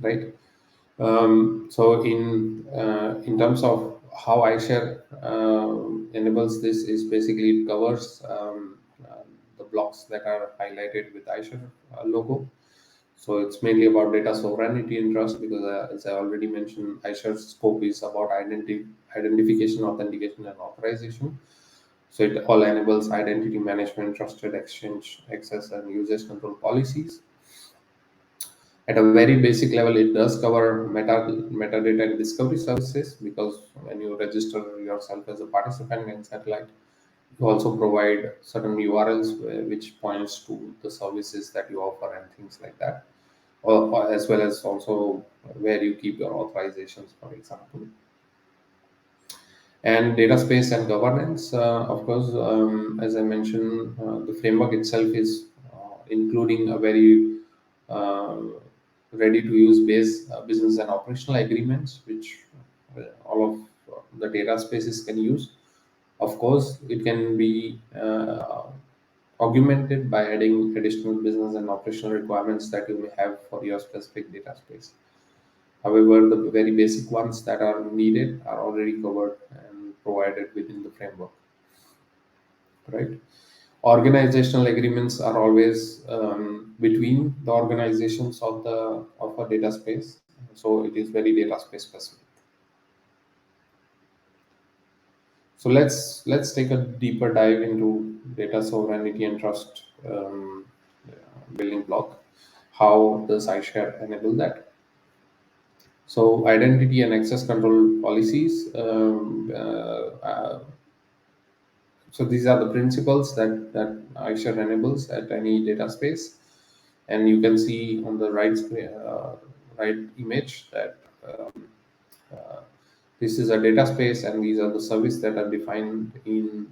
right? So in terms of how iShare enables this is basically it covers the blocks that are highlighted with iShare logo. So it's mainly about data sovereignty and trust because, as I already mentioned, iShare's scope is about identification, authentication, and authorization. So it all enables identity management, trusted exchange, access, and usage control policies. At a very basic level, it does cover metadata and discovery services because when you register yourself as a participant in satellite, you also provide certain URLs which points to the services that you offer and things like that, or as well as also where you keep your authorizations, for example. And data space and governance, of course, as I mentioned, the framework itself is including a very uh, ready to use base business and operational agreements, which all of the data spaces can use. Of course, it can be augmented by adding additional business and operational requirements that you may have for your specific data space. However, the very basic ones that are needed are already covered and provided within the framework, right? Organizational agreements are always between the organizations of a data space, so it is very data space specific. So let's take a deeper dive into data sovereignty and trust building block. How does iShare enable that? So identity and access control policies. So these are the principles that iShare enables at any data space, and you can see on the right image that uh, this is a data space, and these are the services that are defined in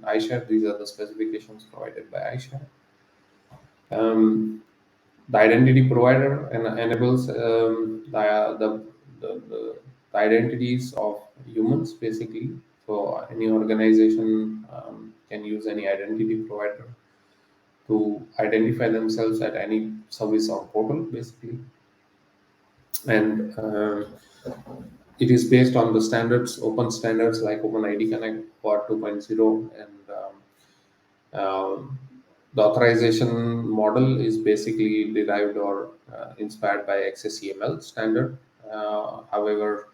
iShare. These are the specifications provided by iShare. Um, the identity provider enables the identities of humans basically. So any organization can use any identity provider to identify themselves at any service or portal basically, and it is based on the standards, open standards like OpenID Connect or 2.0, and the authorization model is basically derived or inspired by XSCML standard. However,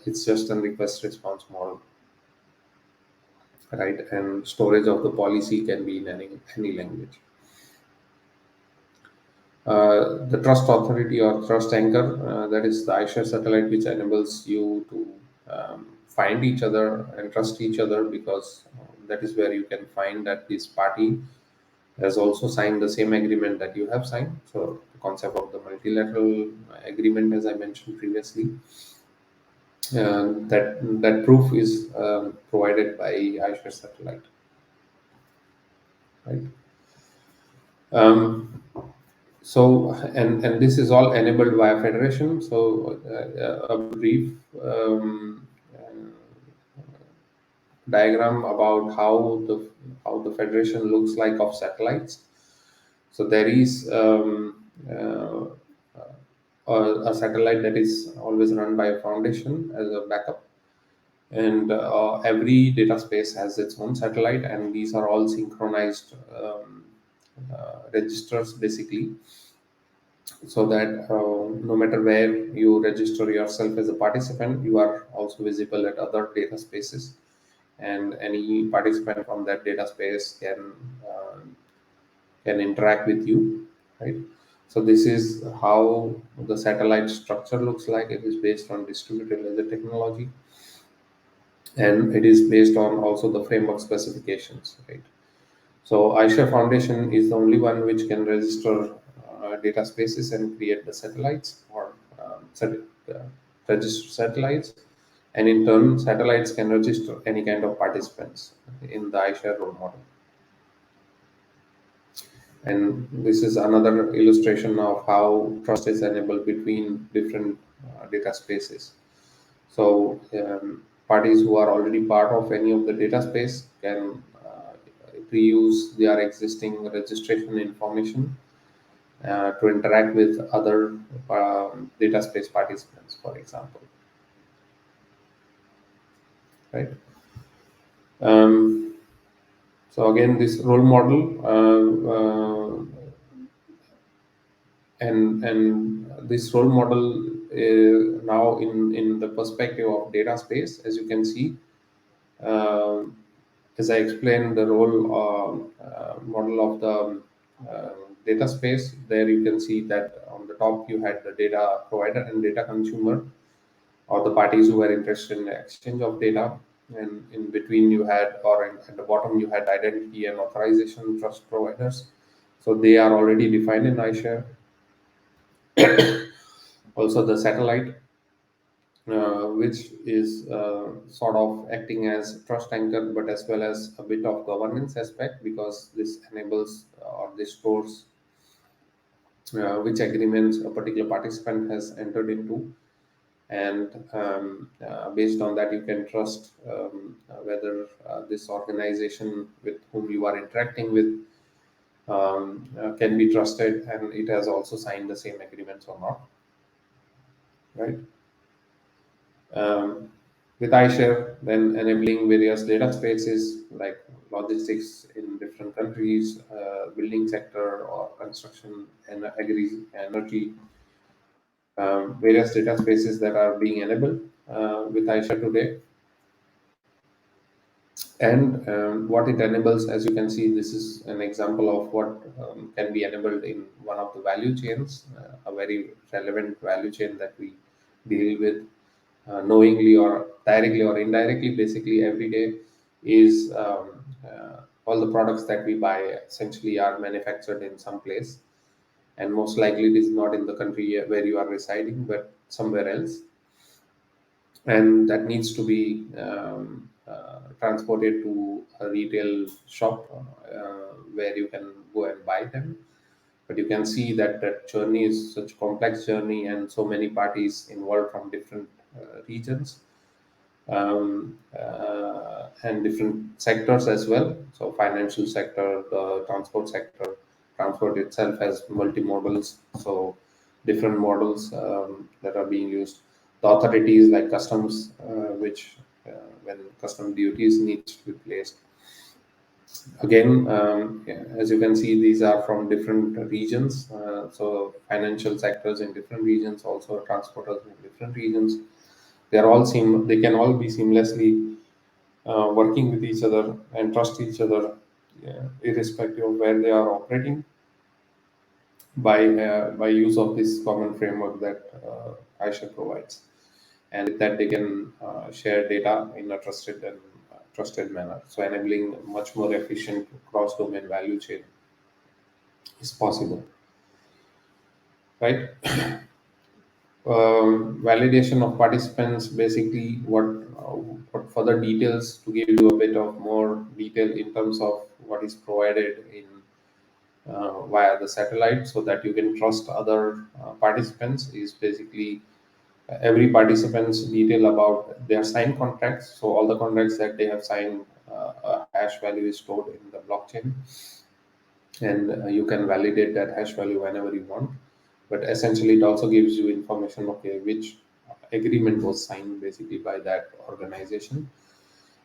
it's just a request response model, right? And storage of the policy can be in any language. The trust authority or trust anchor, that is the iShare satellite, which enables you to find each other and trust each other because that is where you can find that this party has also signed the same agreement that you have signed. So the concept of the multilateral agreement, as I mentioned previously, that proof is provided by iShare satellite, right? Um, so and this is all enabled via federation. So a brief diagram about how the federation looks like of satellites. So there is a satellite that is always run by a foundation as a backup, and every data space has its own satellite, and these are all synchronized registers basically, so that no matter where you register yourself as a participant, you are also visible at other data spaces, and any participant from that data space can interact with you, right? So this is how the satellite structure looks like. It is based on distributed ledger technology, and it is based on also the framework specifications, right? So iShare Foundation is the only one which can register data spaces and create the satellites or uh, register satellites, and in turn satellites can register any kind of participants in the iShare role model. And this is another illustration of how trust is enabled between different data spaces. So parties who are already part of any of the data space can reuse their existing registration information to interact with other data space participants, for example, right? Um, so again, this role model and this role model now in the perspective of data space, as you can see, um, as I explained the role model of the uh, data space, there you can see that on the top you had the data provider and data consumer, or the parties who were interested in the exchange of data. And in between you had, or at the bottom you had identity and authorization trust providers. So they are already defined in iShare. Also the satellite, which is sort of acting as trust anchor, but as well as a bit of governance aspect, because this enables or this stores which agreements a particular participant has entered into, and based on that you can trust whether this organization with whom you are interacting with can be trusted, and it has also signed the same agreements or not, right? um, with iShare, then enabling various data spaces like logistics in different countries, building sector or construction and agri energy, various data spaces that are being enabled with iShare today. And what it enables, as you can see, this is an example of what can be enabled in one of the value chains, a very relevant value chain that we deal with knowingly or directly or indirectly, basically every day, is all the products that we buy essentially are manufactured in some place, and most likely it is not in the country where you are residing, but somewhere else, and that needs to be transported to a retail shop where you can go and buy them. But you can see that that journey is such a complex journey, and so many parties involved from different regions, and different sectors as well. So financial sector, the transport sector, transport itself has multimodals, so different models that are being used. The authorities like customs, which when custom duties needs to be placed. Again, yeah, as you can see, these are from different regions. So financial sectors in different regions, also transporters in different regions. They can all be seamlessly working with each other and trust each other, yeah, irrespective of where they are operating, by use of this common framework that iShare provides. And with that, they can share data in a trusted manner. So enabling much more efficient cross-domain value chain is possible, right? Validation of participants, basically what further details, to give you a bit of more detail in terms of what is provided in via the satellite, so that you can trust other participants, is basically every participant's detail about their signed contracts. So all the contracts that they have signed, a hash value is stored in the blockchain, and you can validate that hash value whenever you want. But essentially it also gives you information, okay, which agreement was signed basically by that organization.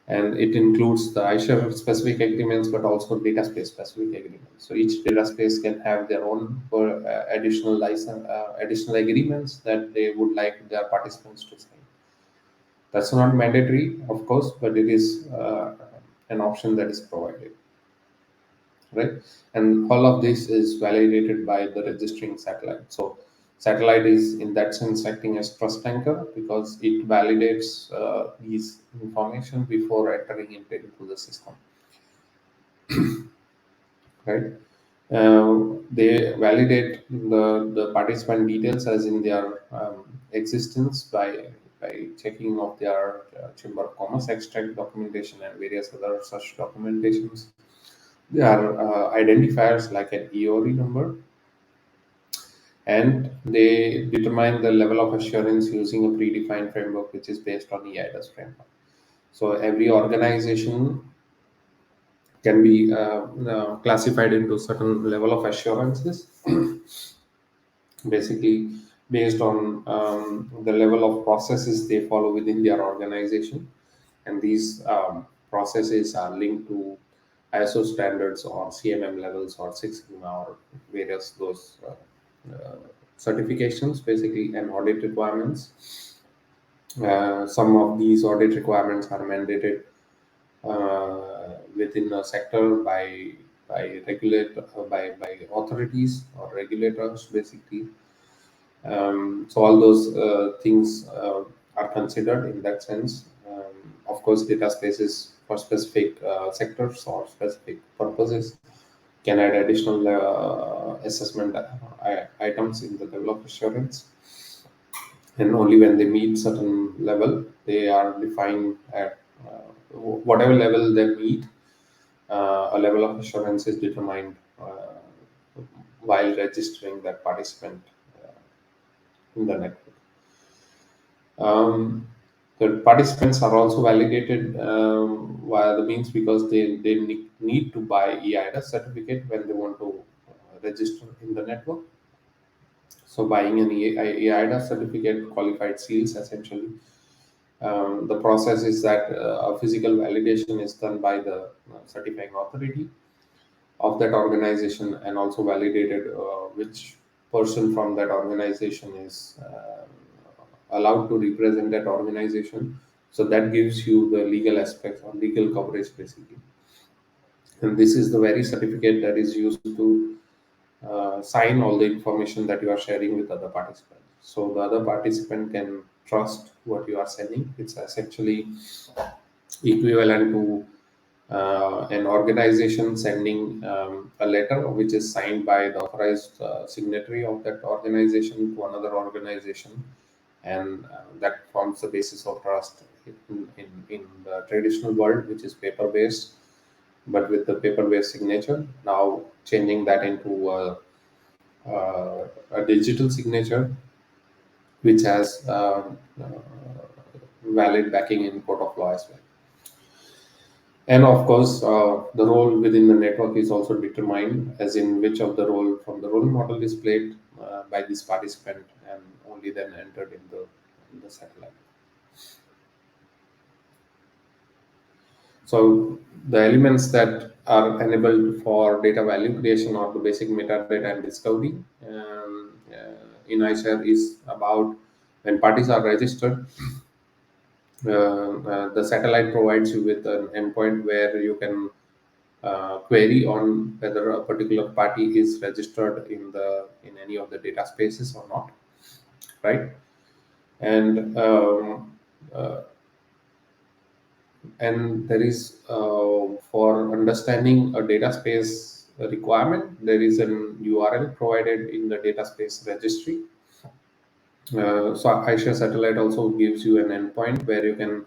And it includes the iShare specific agreements, but also data space specific agreements. So each data space can have their own additional license, additional agreements that they would like their participants to sign. That's not mandatory, of course, but it is an option that is provided, right? And all of this is validated by the registering satellite. So satellite is in that sense acting as trust anchor, because it validates these information before entering into the system, right? They validate the participant details as in their existence by checking of their Chamber of Commerce extract documentation and various other such documentations. There are identifiers like an EORI number, and they determine the level of assurance using a predefined framework which is based on EIDAS framework. So every organization can be classified into certain level of assurances, basically based on the level of processes they follow within their organization. And these processes are linked to ISO standards or CMM levels or Six Sigma or various those certifications, basically, and audit requirements. Some of these audit requirements are mandated within a sector by authorities or regulators, basically. So all those things are considered in that sense. Of course, data spaces for specific sectors or specific purposes can add additional assessment items in the level of assurance, and only when they meet certain level they are defined at whatever level they meet. A level of assurance is determined while registering that participant in the network. Um, the participants are also validated via the means because they need to buy EIDAS certificate when they want to register in the network. So buying an EIDAS certificate, qualified seals essentially. The process is that a physical validation is done by the certifying authority of that organization, and also validated which person from that organization is allowed to represent that organization. So that gives you the legal aspects or legal coverage, basically. And this is the very certificate that is used to sign all the information that you are sharing with other participants. So the other participant can trust what you are sending. It's essentially equivalent to an organization sending a letter which is signed by the authorized signatory of that organization to another organization, and that forms the basis of trust in the traditional world, which is paper based. But with the paper based signature, now changing that into a digital signature which has valid backing in court of law as well. And of course, the role within the network is also determined, as in which of the role from the role model is played by this participant, and only then entered in the satellite. So the elements that are enabled for data value creation or the basic metadata and discovery in iShare is about when parties are registered. The satellite provides you with an endpoint where you can query on whether a particular party is registered in any of the data spaces or not, right? And uh, and there is for understanding a data space requirement, there is an URL provided in the data space registry. So iShare Satellite also gives you an endpoint where you can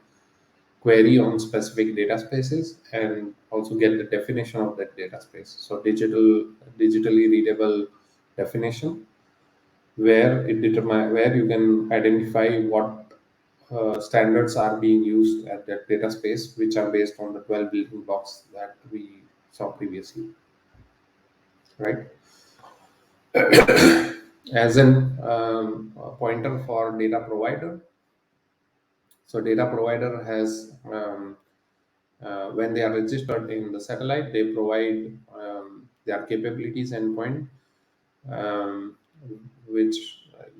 query on specific data spaces and also get the definition of that data space. So digitally readable definition where it determine where you can identify what standards are being used at that data space, which are based on the 12 building blocks that we saw previously, right? As an a pointer for data provider. So data provider has when they are registered in the satellite, they provide their capabilities endpoint, um, which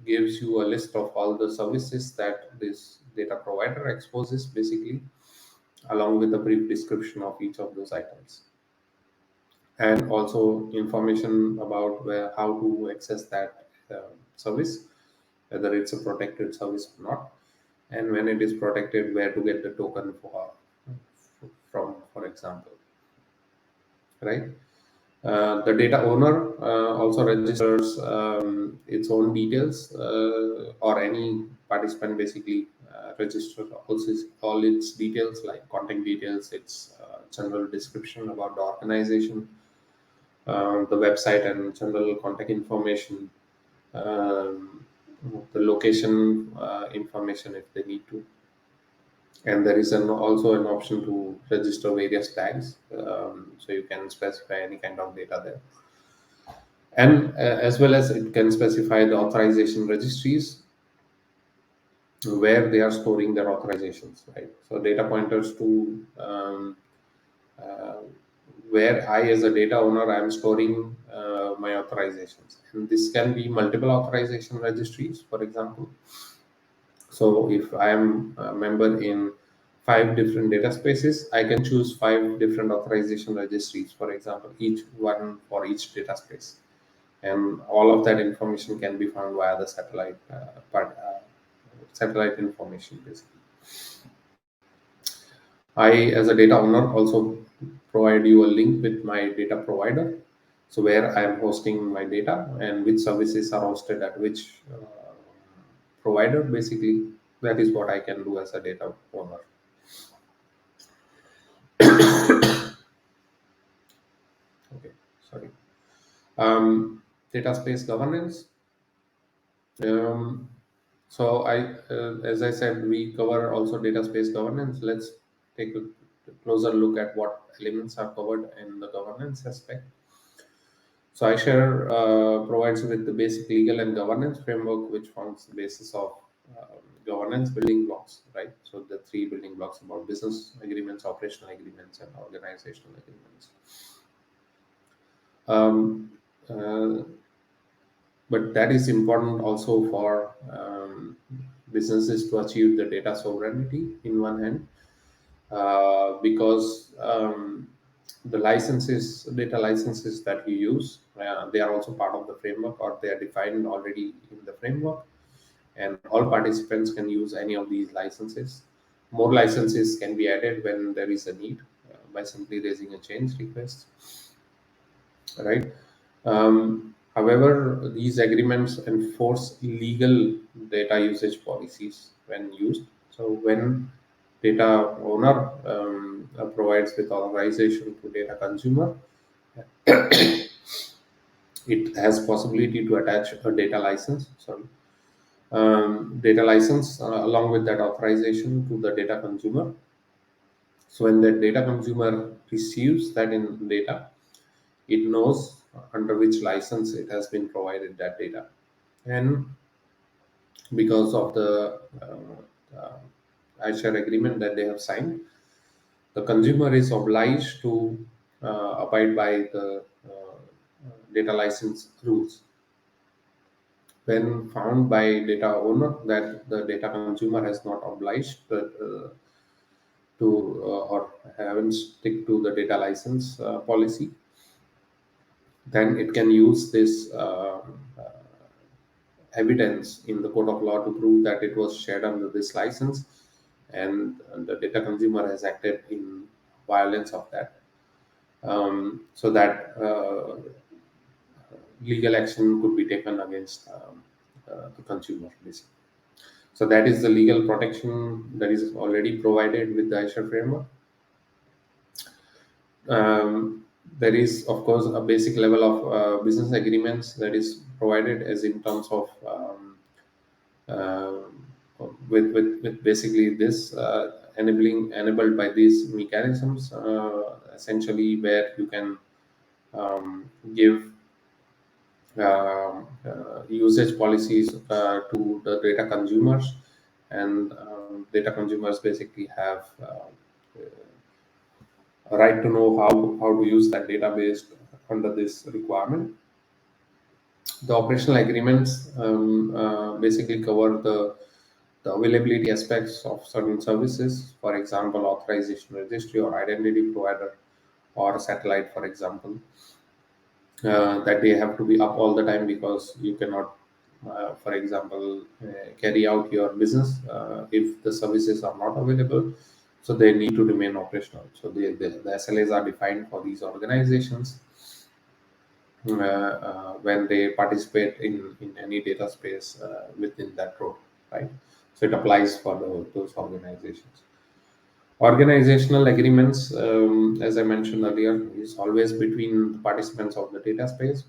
gives you a list of all the services that this data provider exposes, basically, along with a brief description of each of those items, and also information about how to access that service, whether it's a protected service or not, and when it is protected, where to get the token from, for example, right? The data owner also registers its own details, or any participant basically registers also all its details like contact details, its general description about the organization, the website, and general contact information, um, the location information if they need to, And there is also an option to register various tags, so you can specify any kind of data there. And as well as it can specify the authorization registries where they are storing their authorizations, right? So data pointers to uh, where I, as a data owner, I am storing my authorizations. And this can be multiple authorization registries, for example. So if I am a member in 5 different data spaces, I can choose 5 different authorization registries, for example, each one for each data space. And all of that information can be found via the satellite information, basically. I, as a data owner, also provide you a link with my data provider. So where I am hosting my data and which services are hosted at which provider, basically, that is what I can do as a data owner. Okay, sorry. Data space governance. Um, as I said, we cover also data space governance. Let's take a closer look at what elements are covered in the governance aspect. So iShare provides with the basic legal and governance framework, which forms the basis of governance building blocks, right? So the 3 building blocks about business agreements, operational agreements, and organizational agreements. Um, uh, but that is important also for businesses to achieve the data sovereignty in one hand, because the licenses, data licenses that you use, they are also part of the framework, or they are defined already in the framework, and all participants can use any of these licenses. More licenses can be added when there is a need, by simply raising a change request, right? However, these agreements enforce illegal data usage policies when used. So when data owner provides with authorization to data consumer, it has possibility to attach a data license. Sorry, data license along with that authorization to the data consumer. So when the data consumer receives that in data, it knows under which license it has been provided that data. And because of the iShare agreement that they have signed, the consumer is obliged to abide by the data license rules. When found by data owner that the data consumer has not obliged to or haven't stick to the data license policy, then it can use this evidence in the court of law to prove that it was shared under this license, and the data consumer has acted in violence of that, so that legal action could be taken against the consumer, basically. So that is the legal protection that is already provided with the iShare framework. There is, of course, a basic level of business agreements that is provided, as in terms of uh, with basically this enabled by these mechanisms, essentially where you can give usage policies to the data consumers, and data consumers basically have a right to know how to use that database under this requirement. The operational agreements basically cover the availability aspects of certain services, for example, authorization registry or identity provider or satellite, for example, that they have to be up all the time, because you cannot, for example, carry out your business if the services are not available. So they need to remain operational. So the SLAs are defined for these organizations when they participate in any data space within that role, right? So it applies for those organizations. Organizational agreements, as I mentioned earlier, is always between the participants of the data space.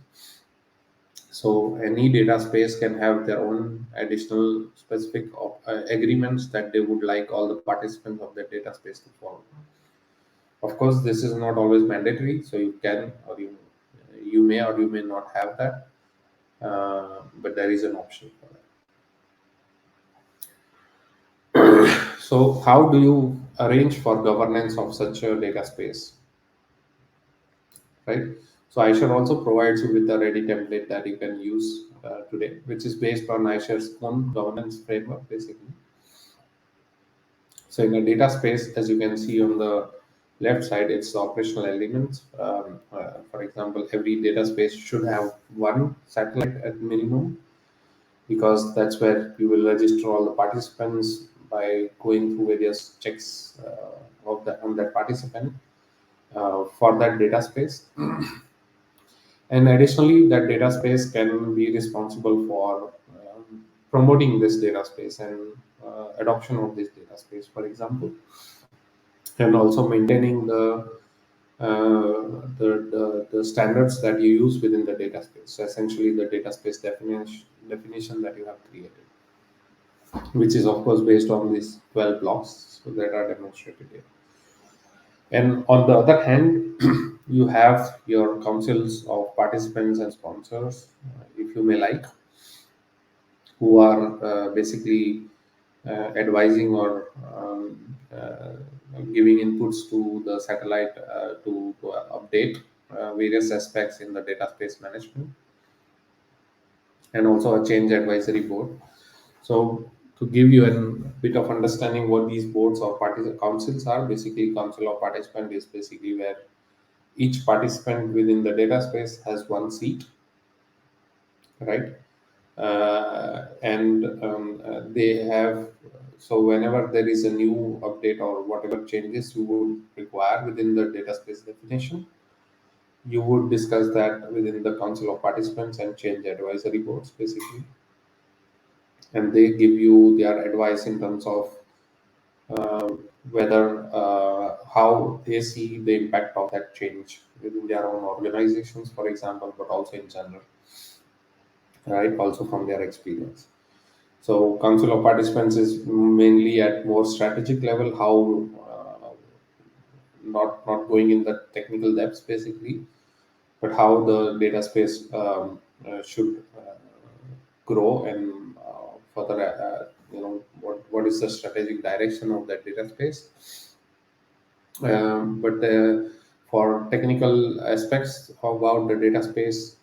So any data space can have their own additional specific agreements that they would like all the participants of that data space to follow. Of course, this is not always mandatory, so you can or you may or you may not have that, but there is an option for that. So, how do you arrange for governance of such a data space, right? So, iShare also provides you with a ready template that you can use today, which is based on iShare's own governance framework, basically. So, in a data space, as you can see on the left side, it's the operational elements. For example, every data space should have one satellite at minimum, because that's where you will register all the participants by going through various checks of that on that participant for that data space. And additionally, that data space can be responsible for promoting this data space and adoption of this data space, for example, and also maintaining the standards that you use within the data space. So essentially, the data space definition that you have created, which is of course based on these 12 blocks that are demonstrated here. And on the other hand, you have your councils of participants and sponsors, if you may like, who are basically advising or giving inputs to the satellite to update various aspects in the data space management, and also a change advisory board. So, to give you a bit of understanding what these boards or councils are, basically, council of participant is basically where each participant within the data space has one seat, right? And they have, so whenever there is a new update or whatever changes you would require within the data space definition, you would discuss that within the council of participants and change advisory boards, basically, and they give you their advice in terms of uh, whether how they see the impact of that change within their own organizations, for example, but also in general, right? Also from their experience. So, council of participants is mainly at more strategic level, how not going in the technical depths, basically, but how the data space should grow and further, what is the strategic direction of that data space. But for technical aspects about the data space,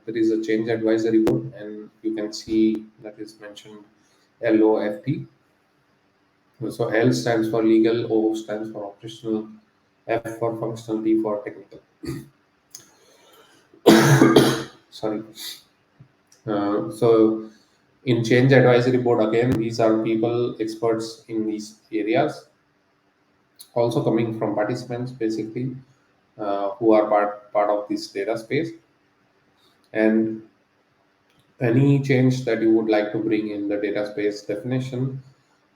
there is a change advisory board, and you can see that is mentioned LOFT. So L stands for legal, O stands for operational, F for functional, T for technical. Sorry. So in change advisory board, again, these are people experts in these areas, also coming from participants, basically, who are part of this data space. And any change that you would like to bring in the data space definition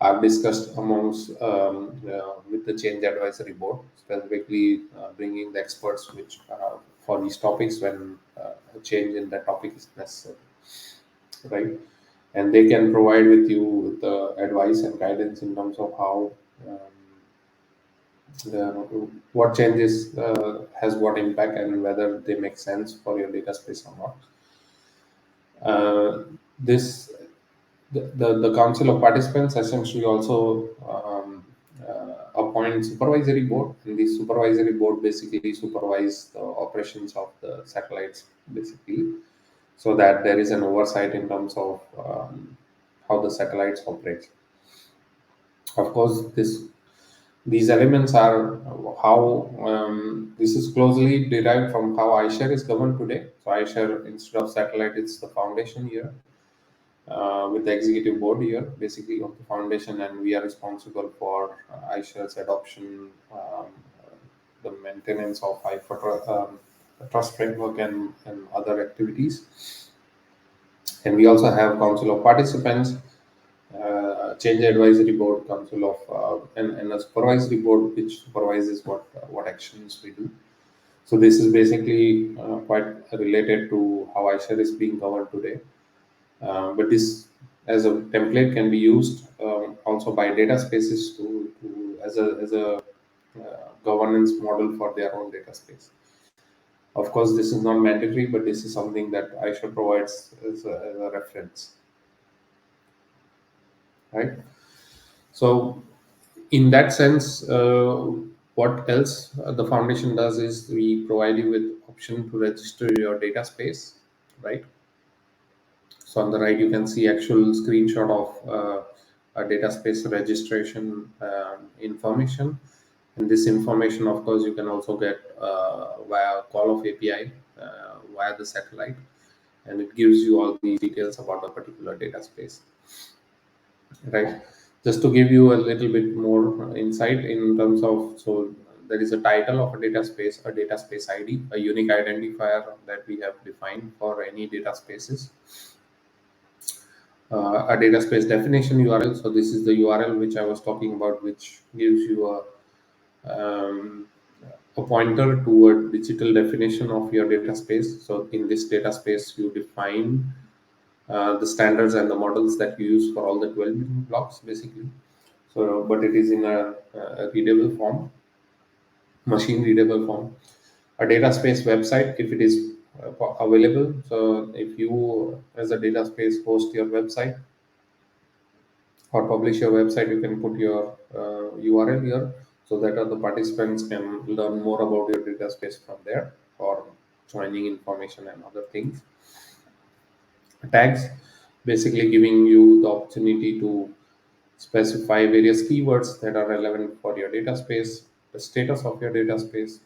are discussed amongst with the change advisory board, specifically bringing the experts which for these topics when a change in that topic is necessary, right? And they can provide with you with the advice and guidance in terms of how what changes has what impact and whether they make sense for your data space or not. This the council of participants essentially also appoint supervisory board, and the supervisory board basically supervise the operations of the satellites, basically, so that there is an oversight in terms of how the satellites operate. Of course, these elements are how this is closely derived from how iShare is governed today. So iShare, instead of satellite, it's the foundation here, with the executive board here, basically of the foundation, and we are responsible for iShare's adoption, the maintenance of trust framework, and other activities. And we also have council of participants, change advisory board, council of and a supervisory board which supervises what actions we do. So this is basically quite related to how iShare is being governed today. But this as a template can be used also by data spaces to as a governance model for their own data space. Of course, this is not mandatory, but this is something that iShare provides as a reference, right? So in that sense, what else the foundation does is we provide you with option to register your data space, right? So on the right, you can see actual screenshot of a data space registration information. And this information, of course, you can also get via call of API via the satellite, and it gives you all these details about a particular data space, right? Just to give you a little bit more insight in terms of, so there is a title of a data space ID, a unique identifier that we have defined for any data spaces, a data space definition URL. So this is the URL which I was talking about, which gives you a pointer to a digital definition of your data space. So in this data space, you define the standards and the models that you use for all the 12 building blocks, basically. So, but it is in a readable form, machine readable form. A data space website, if it is available. So, if you, as a data space, host your website or publish your website, you can put your URL here so that other participants can learn more about your data space from there or joining information and other things. Tags, basically giving you the opportunity to specify various keywords that are relevant for your data space, the status of your data space,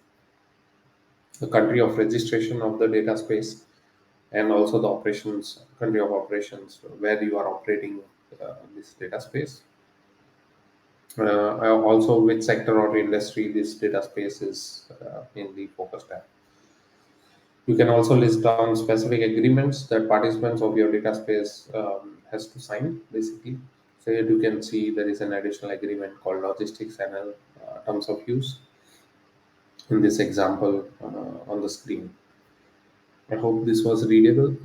the country of registration of the data space, and also the operations, country of operations, where you are operating this data space. Also, which sector or industry this data space is mainly focused at. You can also list down specific agreements that participants of your data space has to sign, basically. So here you can see there is an additional agreement called logistics and terms of use in this example on the screen. I hope this was readable.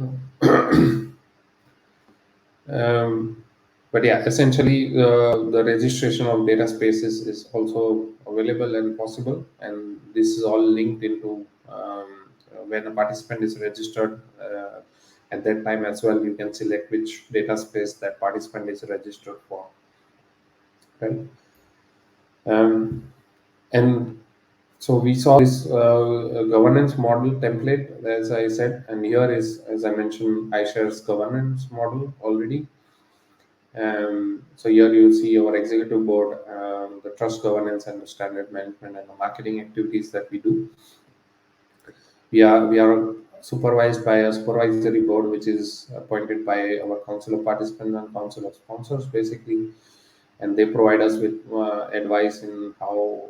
Um, but yeah, essentially, the registration of data spaces is also available and possible, and this is all linked into when a participant is registered. At that time as well, you can select which data space that participant is registered for. Right? Um, and so we saw this governance model template, as I said, and here is, as I mentioned, iShare's governance model already. So here you see our executive board, the trust governance and the standard management and the marketing activities that we do. We are supervised by a supervisory board, which is appointed by our council of participants and council of sponsors, basically, and they provide us with advice in how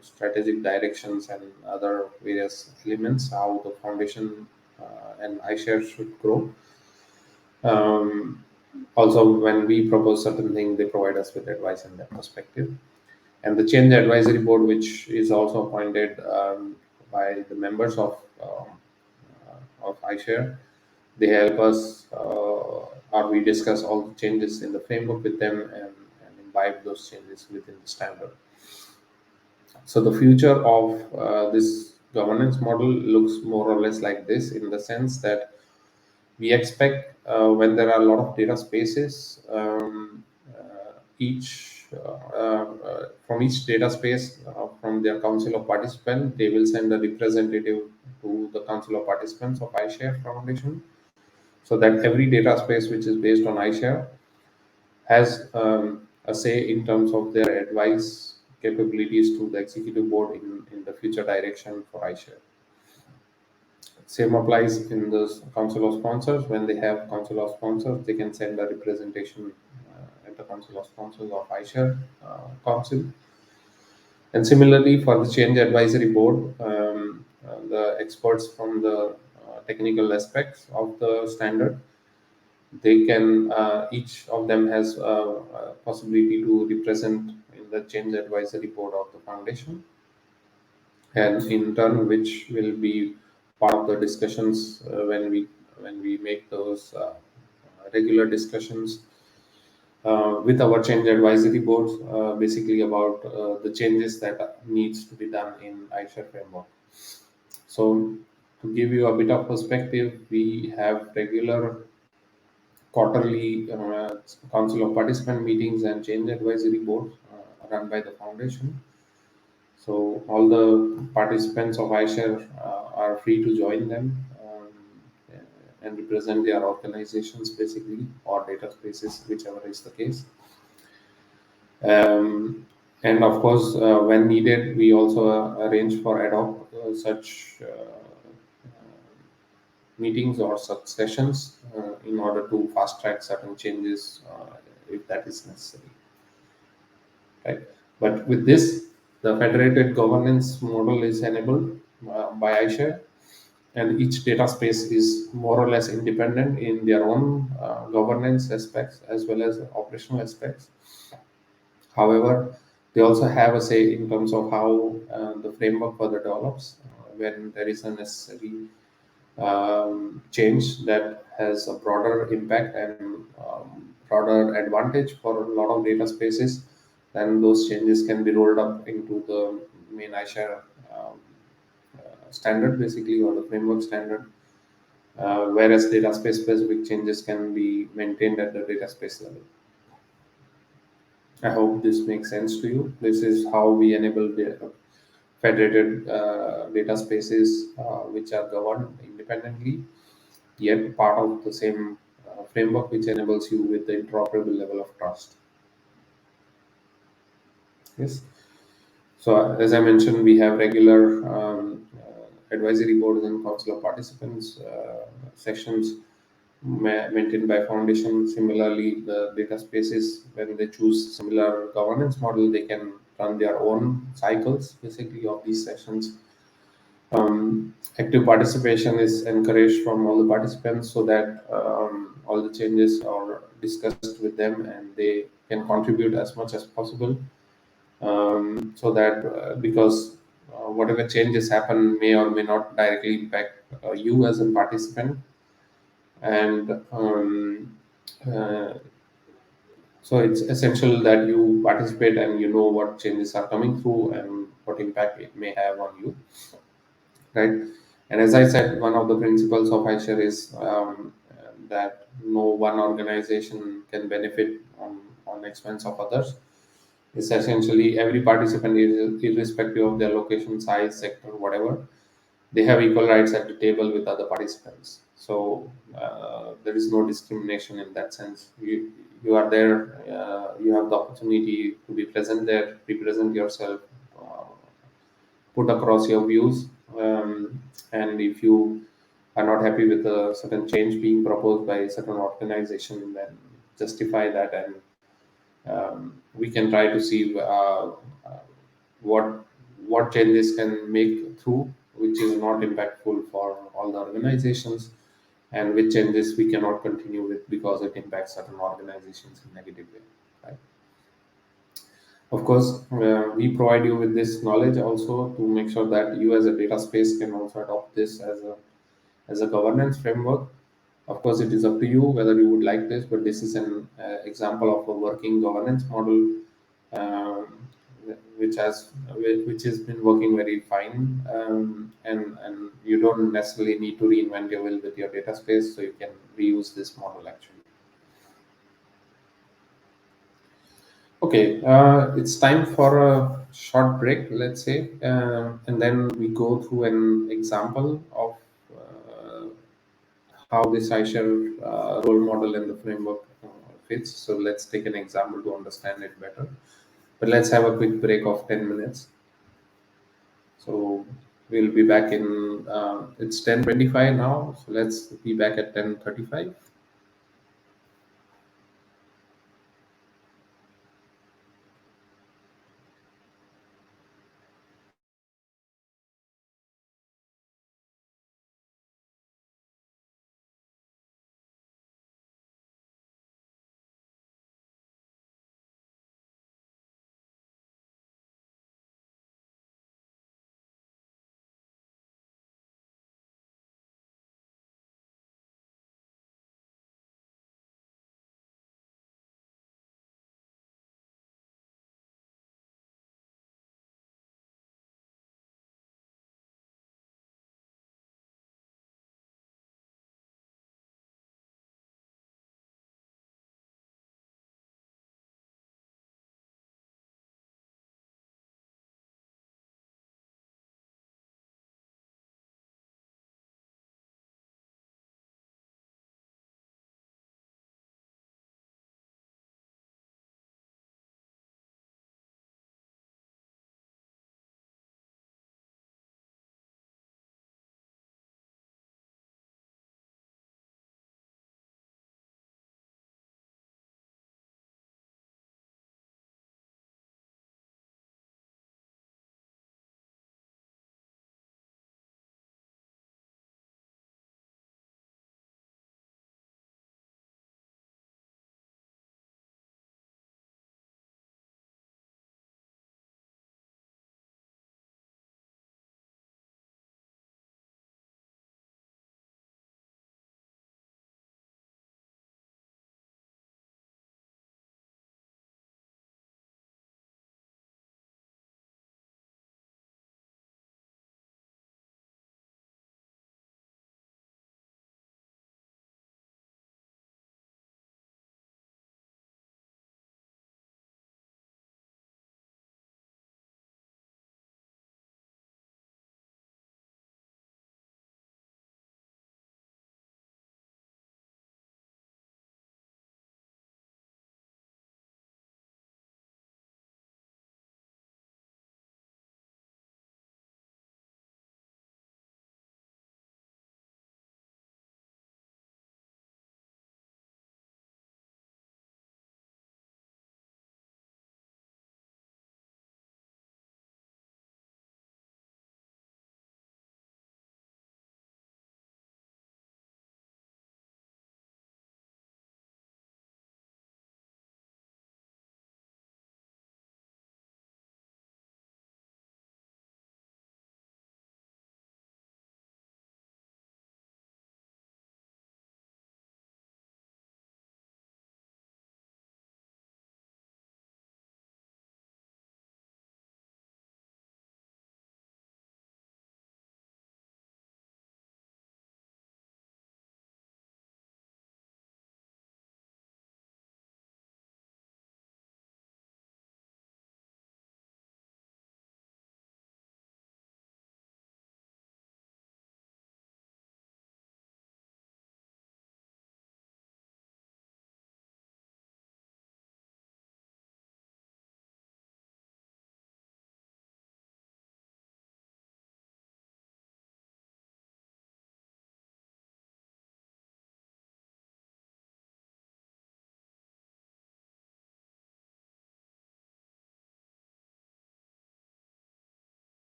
strategic directions and other various elements, how the foundation and iShare should grow. Um, Also, when we propose certain things, they provide us with advice in that perspective. And the change advisory board, which is also appointed by the members of iShare, they help us, or we discuss all the changes in the framework with them and imbibe those changes within the standard. So the future of this governance model looks more or less like this, in the sense that we expect when there are a lot of data spaces, each from each data space, from their council of participants, they will send a representative to the council of participants of iShare Foundation, so that every data space which is based on iShare has a say in terms of their advice capabilities to the executive board in the future direction for iShare. Same applies in the council of sponsors. When they have council of sponsors, they can send a representation at the council of sponsors of iShare council. And similarly, for the change advisory board, the experts from the technical aspects of the standard, they can, each of them has a possibility to represent in the change advisory board of the foundation. and in turn, which will be part of the discussions when we make those regular discussions with our change advisory boards, basically about the changes that needs to be done in iShare framework. So, to give you a bit of perspective, we have regular quarterly council of participant meetings and change advisory boards run by the foundation. So all the participants of iShare are free to join them and represent their organizations basically, or data spaces, whichever is the case. Um, and of course, when needed, we also arrange for ad hoc such meetings or such sessions in order to fast track certain changes if that is necessary. Right? But with this, the federated governance model is enabled by iShare, and each data space is more or less independent in their own governance aspects as well as operational aspects. However, they also have a say in terms of how the framework further develops when there is a necessary change that has a broader impact and broader advantage for a lot of data spaces, then those changes can be rolled up into the main iShare standard, basically, or the framework standard. Whereas data space specific changes can be maintained at the data space level. I hope this makes sense to you. This is how we enable the federated data spaces which are governed independently, yet part of the same framework which enables you with the interoperable level of trust. Yes. So as I mentioned, we have regular advisory boards and council of participants sessions maintained by foundation. Similarly, the data spaces, when they choose similar governance model, they can run their own cycles basically of these sessions. Active participation is encouraged from all the participants so that all the changes are discussed with them and they can contribute as much as possible. So that because whatever changes happen may or may not directly impact you as a participant, and uh, so it's essential that you participate and you know what changes are coming through and what impact it may have on you, right? And as I said, one of the principles of iShare is that no one organization can benefit on expense of others. It's essentially every participant, irrespective of their location, size, sector, whatever, they have equal rights at the table with other participants. So there is no discrimination in that sense. You are there, you have the opportunity to be present there, represent yourself, uh, put across your views, and if you are not happy with a certain change being proposed by a certain organization, then justify that, and we can try to see what what changes can make through, which is not impactful for all the organizations, and which changes we cannot continue with because it impacts certain organizations in negative way. Right? Of course, we provide you with this knowledge also to make sure that you as a data space can also adopt this as a governance framework. Of course, it is up to you whether you would like this, but this is an example of a working governance model, um, which has been working very fine, and you don't necessarily need to reinvent your wheel with your data space, so you can reuse this model actually. Okay, it's time for a short break, let's say, and then we go through an example of how this iShare role model and the framework fits. So let's take an example to understand it better. But let's have a quick break of 10 minutes. So we'll be back in, it's 10:25 now. So let's be back at 10:35.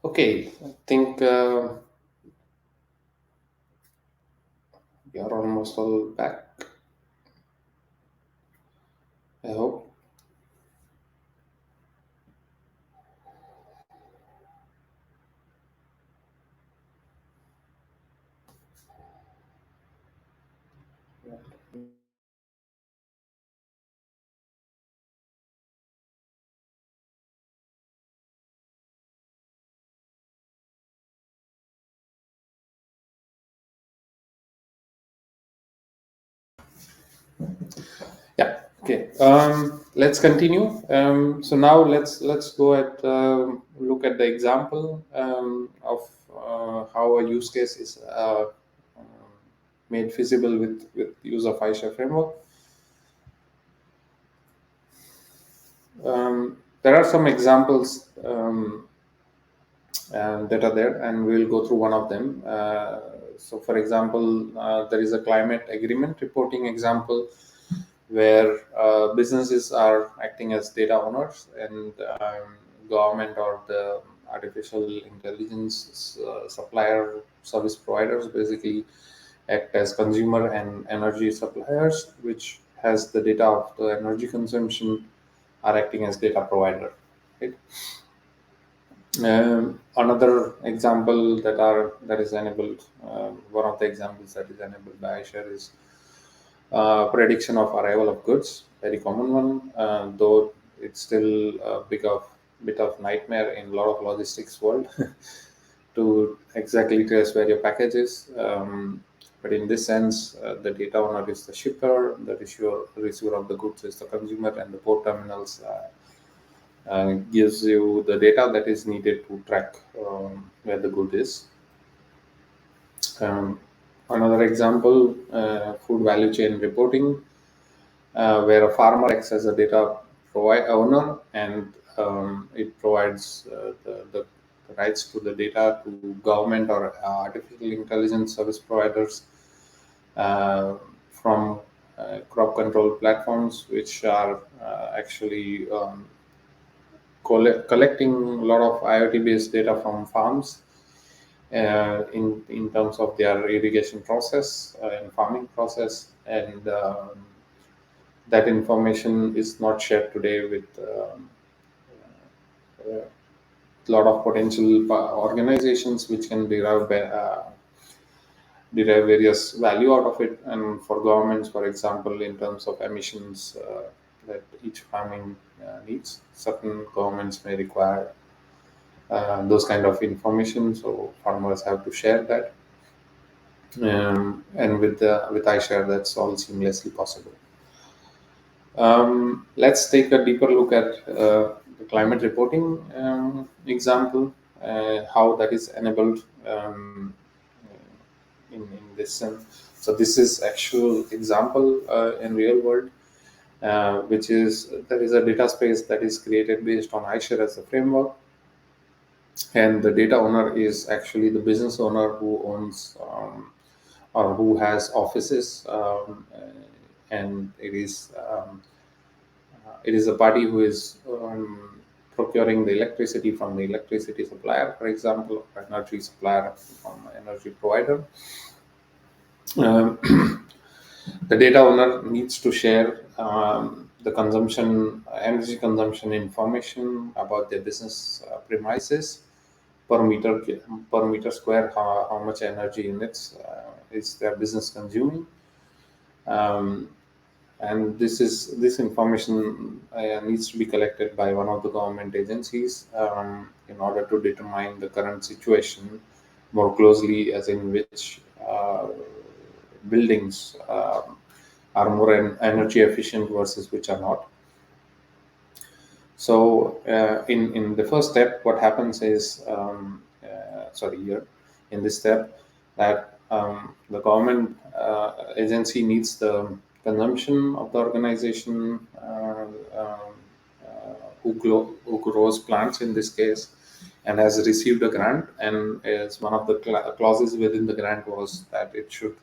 Okay, I think we are almost all back. I hope. Yeah. Okay. Let's continue. So now let's go at look at the example of how a use case is made feasible with use of iShare framework. There are some examples that are there, and we'll go through one of them. So, for example, there is a climate agreement reporting example where businesses are acting as data owners, and government or the artificial intelligence supplier service providers basically act as consumer and energy suppliers, which has the data of the energy consumption, are acting as data provider. Right? Another example that is enabled, one of the examples that is enabled by iShare is prediction of arrival of goods, very common one, though it's still a bit of nightmare in a lot of logistics world to exactly trace where your package is. But in this sense, the data owner is the shipper, the receiver of the goods is the consumer, and the port terminals gives you the data that is needed to track where the good is. Um, Another example, food value chain reporting, where a farmer acts as a data owner, and it provides the rights to the data to government or artificial intelligence service providers uh, from crop control platforms, which are actually collecting a lot of IoT based data from farms in terms of their irrigation process and farming process, and that information is not shared today with a lot of potential organizations which can derive various value out of it. And for governments, for example, in terms of emissions that each farming needs, certain governments may require those kind of information, so farmers have to share that. And with iShare, that's all seamlessly possible. Let's take a deeper look at the climate reporting example, how that is enabled in this sense. So this is actual example in real world, which is there is a data space that is created based on iShare as a framework, and the data owner is actually the business owner who owns or who has offices, and it is a party who is procuring the electricity from the electricity supplier, for example, or energy supplier from an energy provider. Um, the data owner needs to share the energy consumption information about their business premises per meter square, how much energy units is their business consuming. Um, and this information needs to be collected by one of the government agencies in order to determine the current situation more closely, as in which buildings are more energy efficient versus which are not. So in the first step, what happens is, sorry, here in this step, that the government agency needs the consumption of the organization who grows plants in this case, and has received a grant. And as one of the clauses within the grant was that it should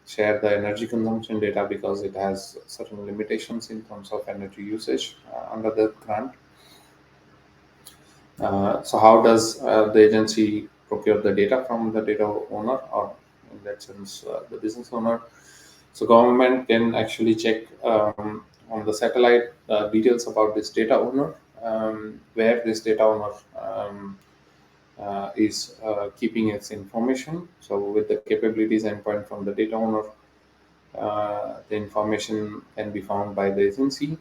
share the energy consumption data because it has certain limitations in terms of energy usage under the grant. So how does the agency procure the data from the data owner, or in that sense, the business owner? So government can actually check on the satellite details about this data owner, where this data owner is keeping its information. So with the capabilities endpoint from the data owner, the information can be found by the agency.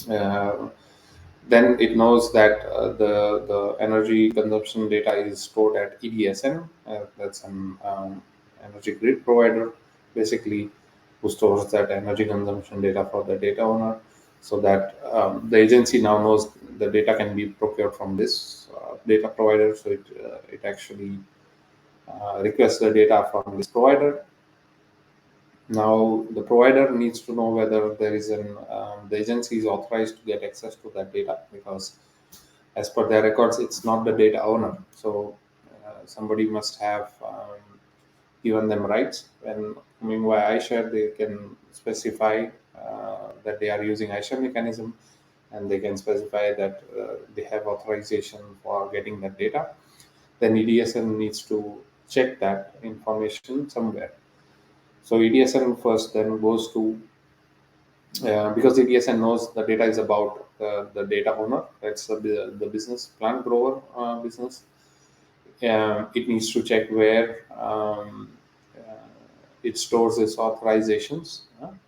Uh, then it knows that the energy consumption data is stored at EDSN. That's an energy grid provider, basically, who stores that energy consumption data for the data owner, so that the agency now knows the data can be procured from this data provider. So it actually requests the data from this provider. Now, the provider needs to know whether there is the agency is authorized to get access to that data, because as per their records, it's not the data owner. So somebody must have given them rights. When coming via iShare, they can specify that they are using iShare mechanism, and they can specify that they have authorization for getting that data. Then EDSN needs to check that information somewhere. So EDSN first then goes to because EDSN knows the data is about the data owner. That's the business plant grower business. It needs to check where it stores its authorizations.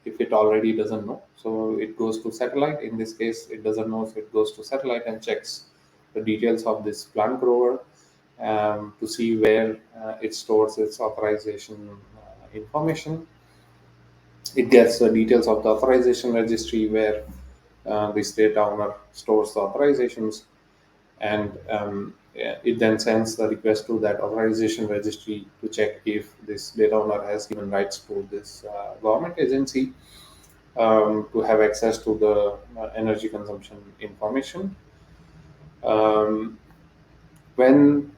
If it already doesn't know, so it goes to satellite. In this case, it doesn't know, so it goes to satellite and checks the details of this plant grower to see where it stores its authorization information. It gets the details of the authorization registry where this data owner stores the authorizations, and yeah, it then sends the request to that authorization registry to check if this data owner has given rights to this government agency to have access to the energy consumption information. Um, when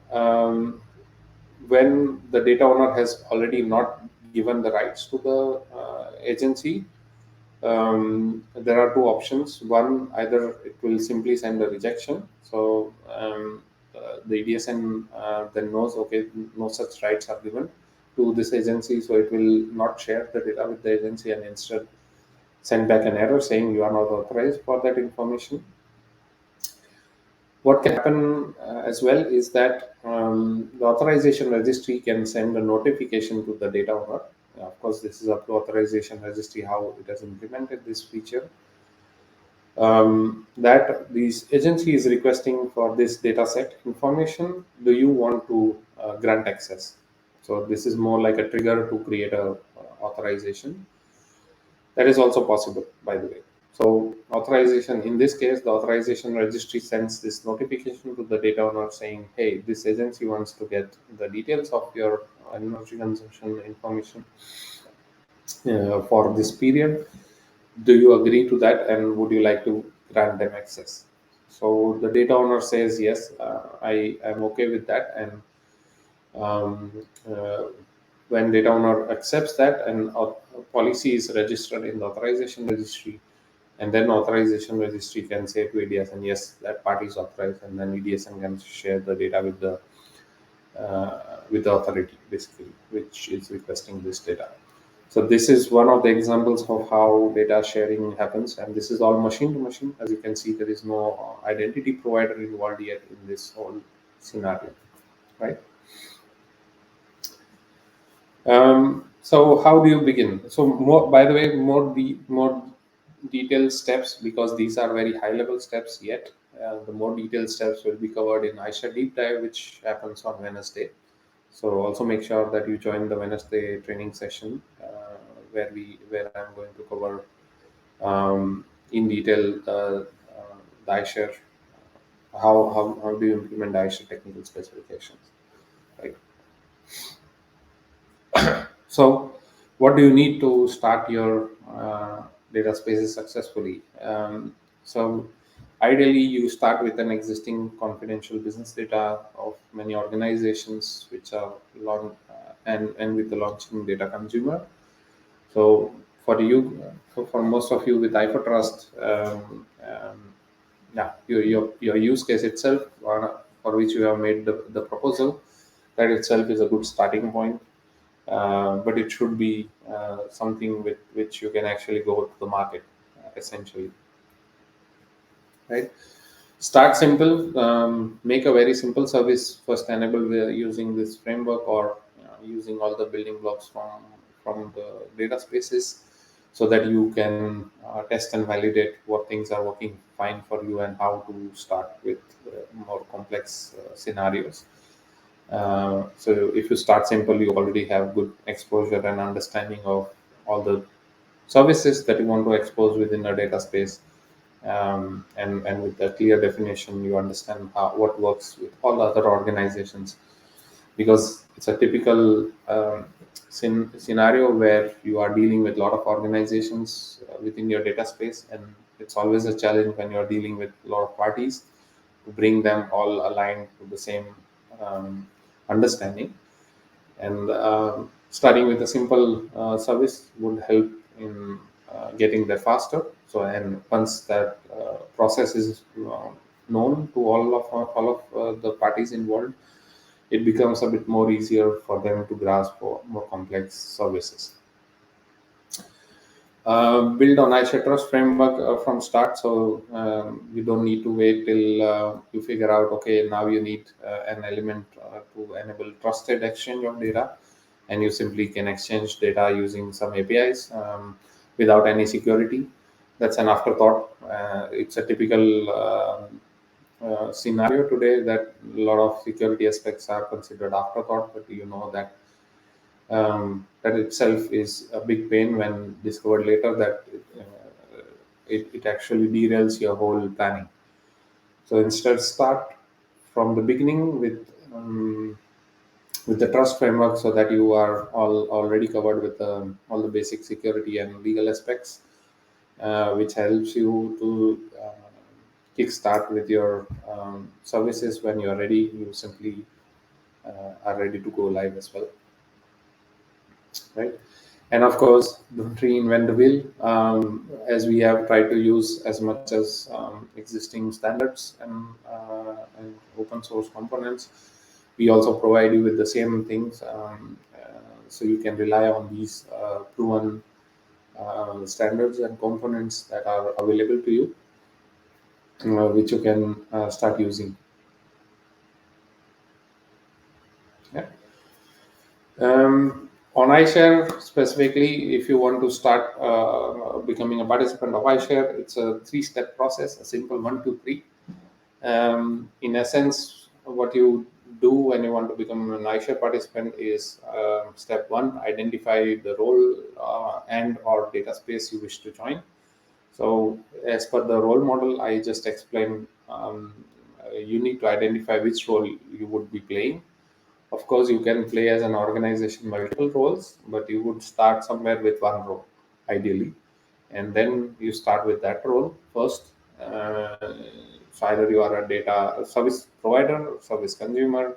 when the data owner has already not given the rights to the agency, there are two options. One, either it will simply send a rejection. So the EDSN then knows, okay, no such rights are given to this agency, so it will not share the data with the agency, and instead send back an error saying you are not authorized for that information. What can happen as well is that the authorization registry can send a notification to the data owner. Of course, this is up to authorization registry how it has implemented this feature, that this agency is requesting for this data set information. Do you want to grant access? So this is more like a trigger to create a authorization. That is also possible, by the way. So authorization, in this case, the authorization registry sends this notification to the data owner saying, hey, this agency wants to get the details of your energy consumption information for this period. Do you agree to that, and would you like to grant them access? So the data owner says yes, I am okay with that. And um, uh, when data owner accepts that, and policy is registered in the authorization registry, and then authorization registry can say to EDSN, yes, that party is authorized, and then EDSN can share the data with the authority, basically, which is requesting this data. So this is one of the examples of how data sharing happens, and this is all machine to machine. As you can see, there is no identity provider involved yet in this whole scenario, right? So how do you begin? So more, by the way, more detailed steps, because these are very high level steps yet. The more detailed steps will be covered in iShare deep dive, which happens on Wednesday. So also make sure that you join the Wednesday training session where I'm going to cover in detail the iShare, how do you implement the iShare technical specifications, right? So what do you need to start your data spaces successfully? So ideally, you start with an existing confidential business data of many organizations which are and with the launching data consumer. So for you, for most of you with IFA Trust, yeah, your use case itself, for which you have made the proposal, that itself is a good starting point. But it should be something with which you can actually go to the market, essentially, right? Start simple, make a very simple service first, enable using this framework, or using all the building blocks from the data spaces, so that you can test and validate what things are working fine for you, and how to start with more complex scenarios. So if you start simple, you already have good exposure and understanding of all the services that you want to expose within a data space. And with a clear definition, you understand what works with all other organizations, because it's a typical scenario where you are dealing with a lot of organizations within your data space, and it's always a challenge when you're dealing with a lot of parties to bring them all aligned to the same understanding. And starting with a simple service would help in getting there faster. So, and once that process is known to all of the parties involved, it becomes a bit more easier for them to grasp for more complex services. Build on iShare Trust framework from start. So you don't need to wait till you figure out, okay, now you need an element to enable trusted exchange of data, and you simply can exchange data using some APIs without any security. That's an afterthought. It's a typical scenario today that a lot of security aspects are considered afterthought, but you know that that itself is a big pain when discovered later, that it actually derails your whole planning. So instead, start from the beginning with the trust framework, so that you are already covered with all the basic security and legal aspects, which helps you to kickstart with your services. When you are ready, you simply are ready to go live as well, right? And of course, don't reinvent the wheel. As we have tried to use as much as existing standards and open source components, we also provide you with the same things, so you can rely on these proven standards and components that are available to you, which you can start using. Yeah. On iShare specifically, if you want to start becoming a participant of iShare, it's a three-step process, a simple one, two, three. In essence, what you do when you want to become an iShare participant is step one: identify the role and/or data space you wish to join. So, as per the role model I just explained, you need to identify which role you would be playing. Of course, you can play as an organization multiple roles, but you would start somewhere with one role, ideally, and then you start with that role first. So either you are a data service provider, service consumer,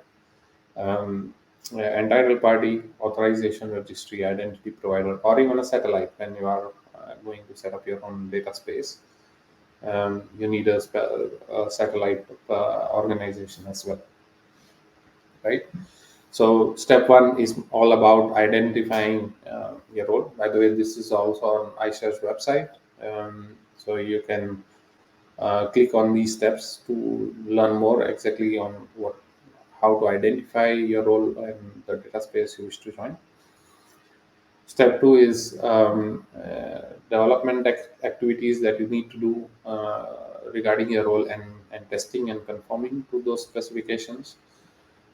um, entitled party, authorization registry, identity provider, or even a satellite when you are going to set up your own data space. You need a satellite organization as well, right? So step one is all about identifying your role. By the way, this is also on iShare's website. So you can click on these steps to learn more exactly on how to identify your role in the data space you wish to join. Step two is development activities that you need to do regarding your role, and testing and conforming to those specifications.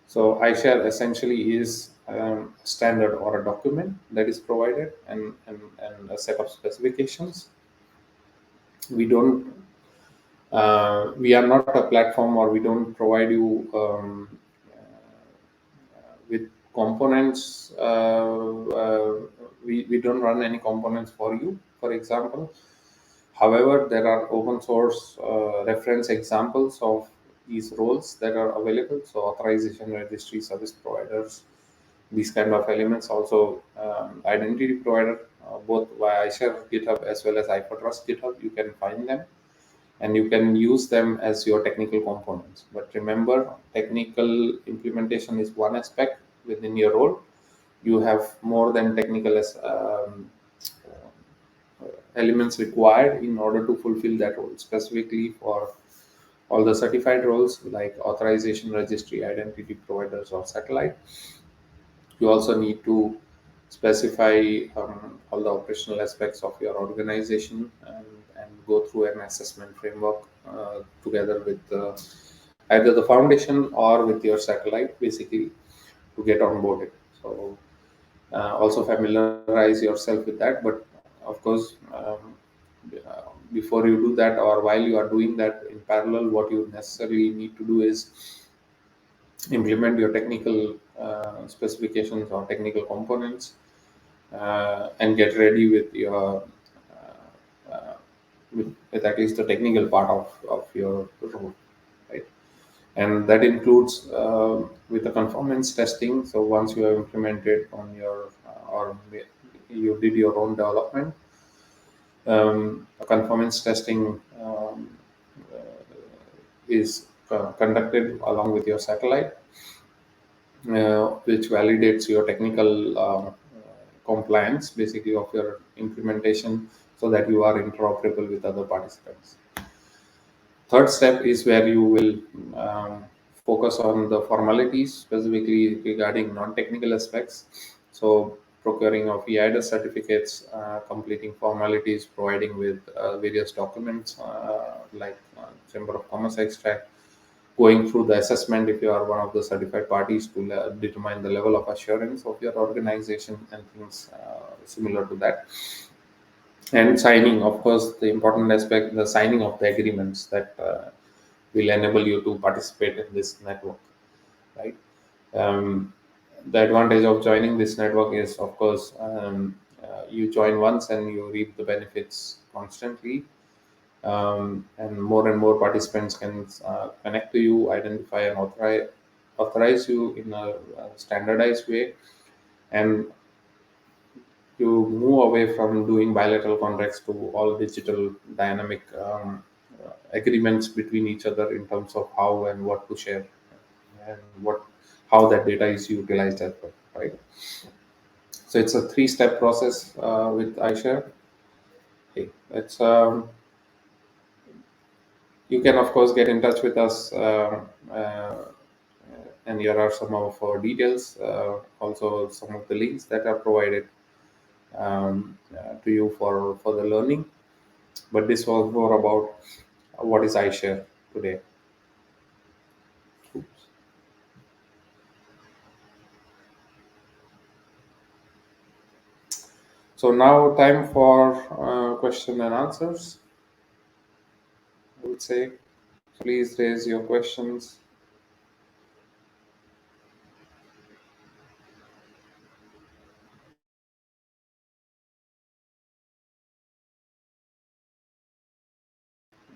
So iShare essentially is a standard or a document that is provided, and a set of specifications. We don't we are not a platform, or we don't provide you with components. We don't run any components for you, for example. However, there are open source reference examples of these roles that are available. So authorization registry, service providers, these kind of elements. Also, identity provider, both via iShare GitHub as well as iFortrust GitHub, you can find them. and you can use them as your technical components. But remember, technical implementation is one aspect within your role. You have more than technical elements required in order to fulfill that role, specifically for all the certified roles like authorization, registry, identity providers, or satellite. You also need to specify all the operational aspects of your organization, and go through an assessment framework together with either the foundation or with your satellite, basically, to get onboarded. So also familiarize yourself with that. But of course, before you do that, or while you are doing that in parallel, what you necessarily need to do is implement your technical specifications or technical components, and get ready with your with at least the technical part of your role, right? And that includes with the conformance testing. So once you have implemented on your or you did your own development, conformance testing is conducted along with your satellite, which validates your technical compliance, basically, of your implementation, so that you are interoperable with other participants. Third step is where you will focus on the formalities, specifically regarding non-technical aspects. So procuring of EIDAS certificates, completing formalities, providing with various documents like Chamber of Commerce extract, going through the assessment if you are one of the certified parties to determine the level of assurance of your organization, and things similar to that. And signing, of course, the important aspect, the signing of the agreements that will enable you to participate in this network, right? um, the advantage of joining this network is, of course, you join once and you reap the benefits constantly. And more participants can connect to you, identify and authorize you in a standardized way, and you move away from doing bilateral contracts to all digital dynamic agreements between each other in terms of how and what to share, and what how that data is utilized as well, right? So it's a three-step process with iShare. Okay. It's You can of course get in touch with us, and here are some of our details, also some of the links that are provided to you for the learning. But this was more about what is iShare today. Oops. So now time for question and answers, I would say. Please raise your questions.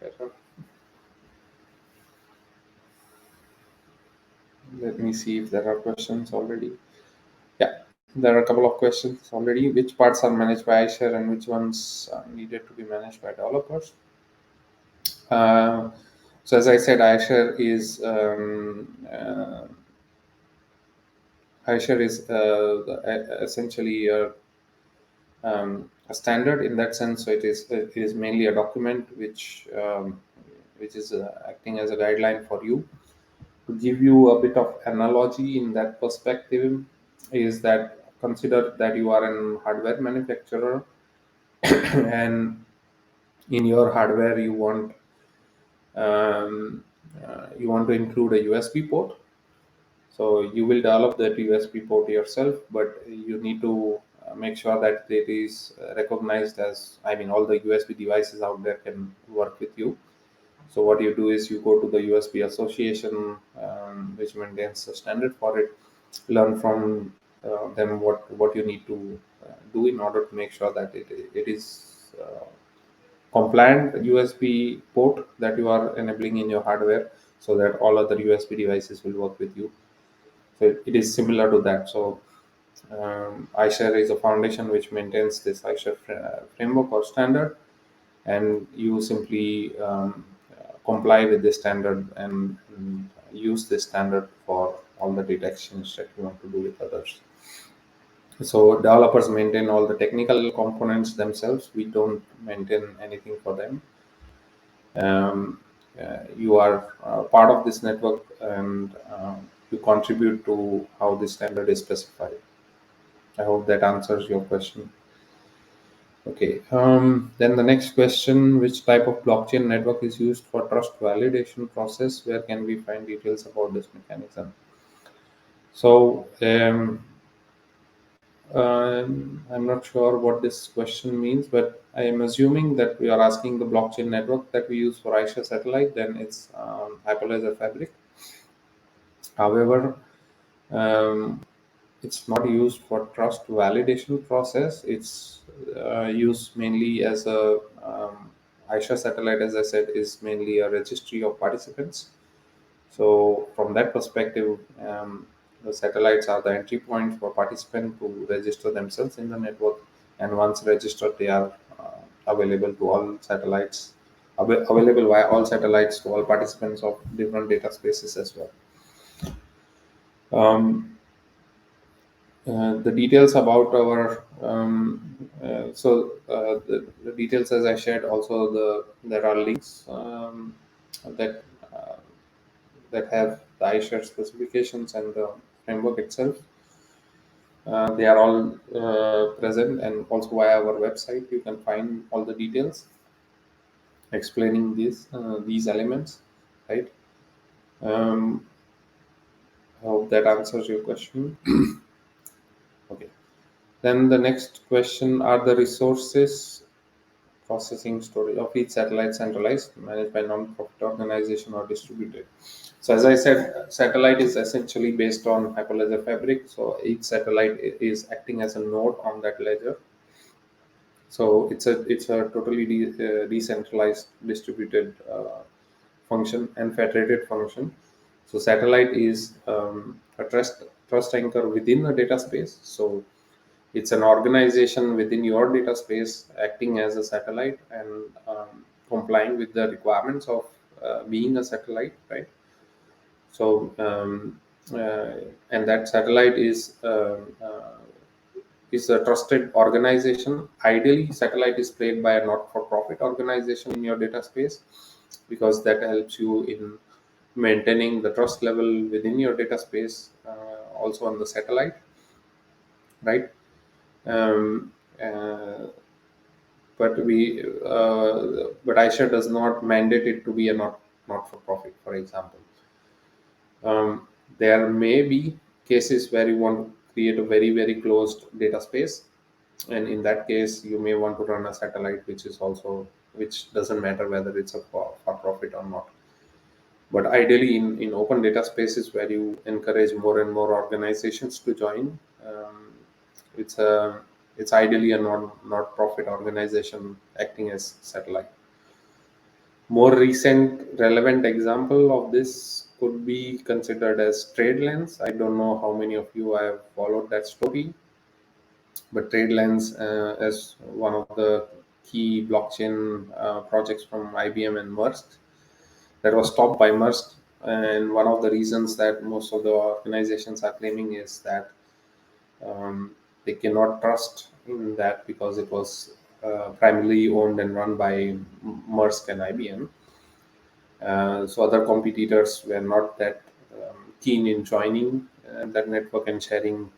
Better. Let me see if there are questions already. Yeah, there are a couple of questions already. Which parts are managed by iShare and which ones are needed to be managed by developers? Uh, so as I said, iShare is essentially a standard in that sense. So it is mainly a document which is acting as a guideline for you. To give you a bit of analogy in that perspective, is that consider that you are an hardware manufacturer, and in your hardware um, you want to include a USB port. So you will develop that USB port yourself, but you need to make sure that it is recognized as, I mean, all the USB devices out there can work with you. So what you do is you go to the USB association, which maintains a standard for it, learn from them what you need to do in order to make sure that it is compliant USB port that you are enabling in your hardware, so that all other USB devices will work with you. So it is similar to that. So iShare is a foundation which maintains this iShare framework or standard, and you simply comply with the standard and use this standard for all the data exchange that you want to do with others. So developers maintain all the technical components themselves. We don't maintain anything for them. You are part of this network, and you contribute to how this standard is specified. I hope that answers your question. Okay. Then the next question: which type of blockchain network is used for trust validation process? Where can we find details about this mechanism? So I'm not sure what this question means, but I am assuming that we are asking the blockchain network that we use for iSHARE satellite. Then it's Hyperledger Fabric. However, um, it's not used for trust validation process. It's used mainly as a iSHARE satellite, as I said, is mainly a registry of participants. So from that perspective, the satellites are the entry point for participants to register themselves in the network, and once registered, they are available to all satellites, available via all satellites to all participants of different data spaces as well. Um, the details about our the details as I shared, also there are links that uh, that have the iShare specifications and the framework itself. They are all present, and also via our website you can find all the details explaining these elements, right? um, I hope that answers your question. Okay, then the next question: are the resources processing storage of each satellite centralized, managed by non-profit organization, or distributed? So as I said, satellite is essentially based on Hyperledger Fabric. So each satellite is acting as a node on that ledger. So it's a totally decentralized, distributed function and federated function. So satellite is a trust anchor within a data space. So it's an organization within your data space acting as a satellite and complying with the requirements of being a satellite, right? So and that satellite is a trusted organization. Ideally, satellite is played by a not-for-profit organization in your data space, because that helps you in maintaining the trust level within your data space, also on the satellite, right? Um, uh, but iShare does not mandate it to be a not-for-profit, for example. There may be cases where you want to create a very closed data space, and in that case you may want to run a satellite which doesn't matter whether it's a for profit or not. But ideally, in open data spaces where you encourage more and more organizations to join, it's a it's ideally a not profit organization acting as satellite. More recent relevant example of this could be considered as TradeLens. I don't know how many of you have followed that story, but TradeLens is one of the key blockchain projects from IBM and Maersk that was stopped by Maersk. And one of the reasons that most of the organizations are claiming is that um, they cannot trust in that, because it was primarily owned and run by Maersk and IBM. So other competitors were not that keen in joining that network and sharing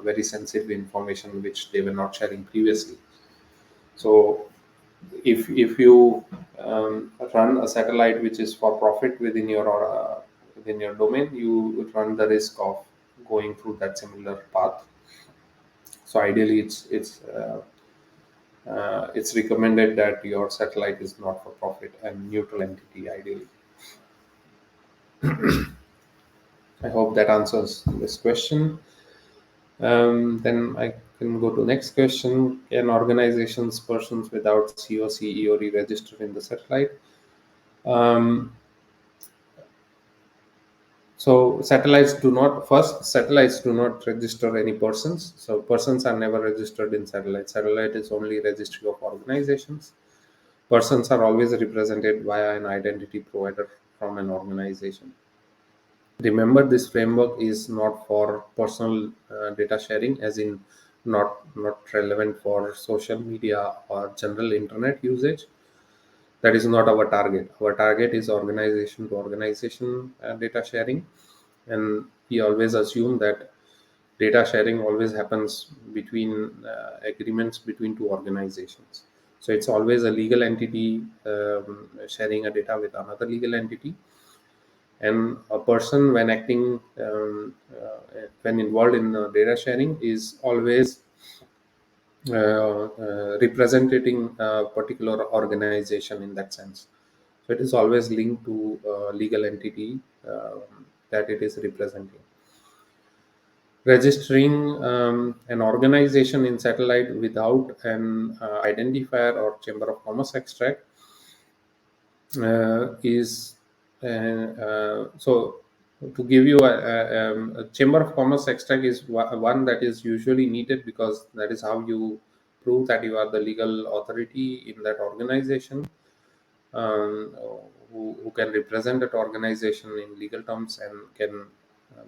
very sensitive information which they were not sharing previously. So if you run a satellite which is for profit within your domain, you would run the risk of going through that similar path. So ideally, it's recommended that your satellite is not for profit and neutral entity. Ideally, I hope that answers this question. Then I can go to next question. Can organizations, persons without COC, EORI register in the satellite? Um, so satellites do not register any persons. So persons are never registered in satellite. Satellite is only registry of organizations. Persons are always represented via an identity provider from an organization. Remember, this framework is not for personal data sharing, as in not relevant for social media or general internet usage. That is not our target. Our target is organization to organization data sharing, and we always assume that data sharing always happens between agreements between two organizations. So it's always a legal entity sharing a data with another legal entity, and a person when acting when involved in data sharing is always representing a particular organization in that sense. So it is always linked to a legal entity that it is representing. Registering an organization in satellite without an identifier or chamber of commerce extract is so to give you a chamber of commerce extract is one that is usually needed, because that is how you prove that you are the legal authority in that organization, um, who can represent that organization in legal terms and can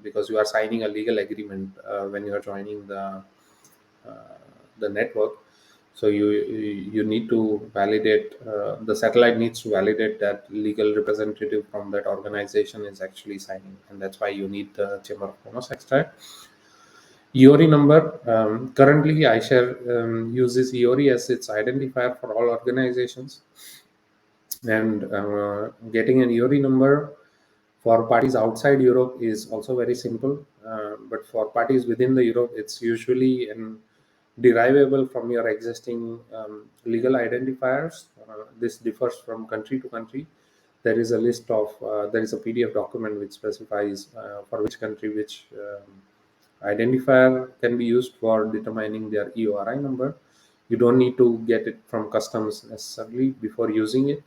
because you are signing a legal agreement when you are joining the network. So you need to validate, the satellite needs to validate that legal representative from that organization is actually signing, and that's why you need the chamber of commerce extract. EORI number, currently iShare uses EORI as its identifier for all organizations, and getting an EORI number for parties outside Europe is also very simple, but for parties within the Europe, it's usually derivable from your existing legal identifiers. This differs from country to country. There is a list of there is a PDF document which specifies for which country which identifier can be used for determining their EORI number. You don't need to get it from customs necessarily before using it,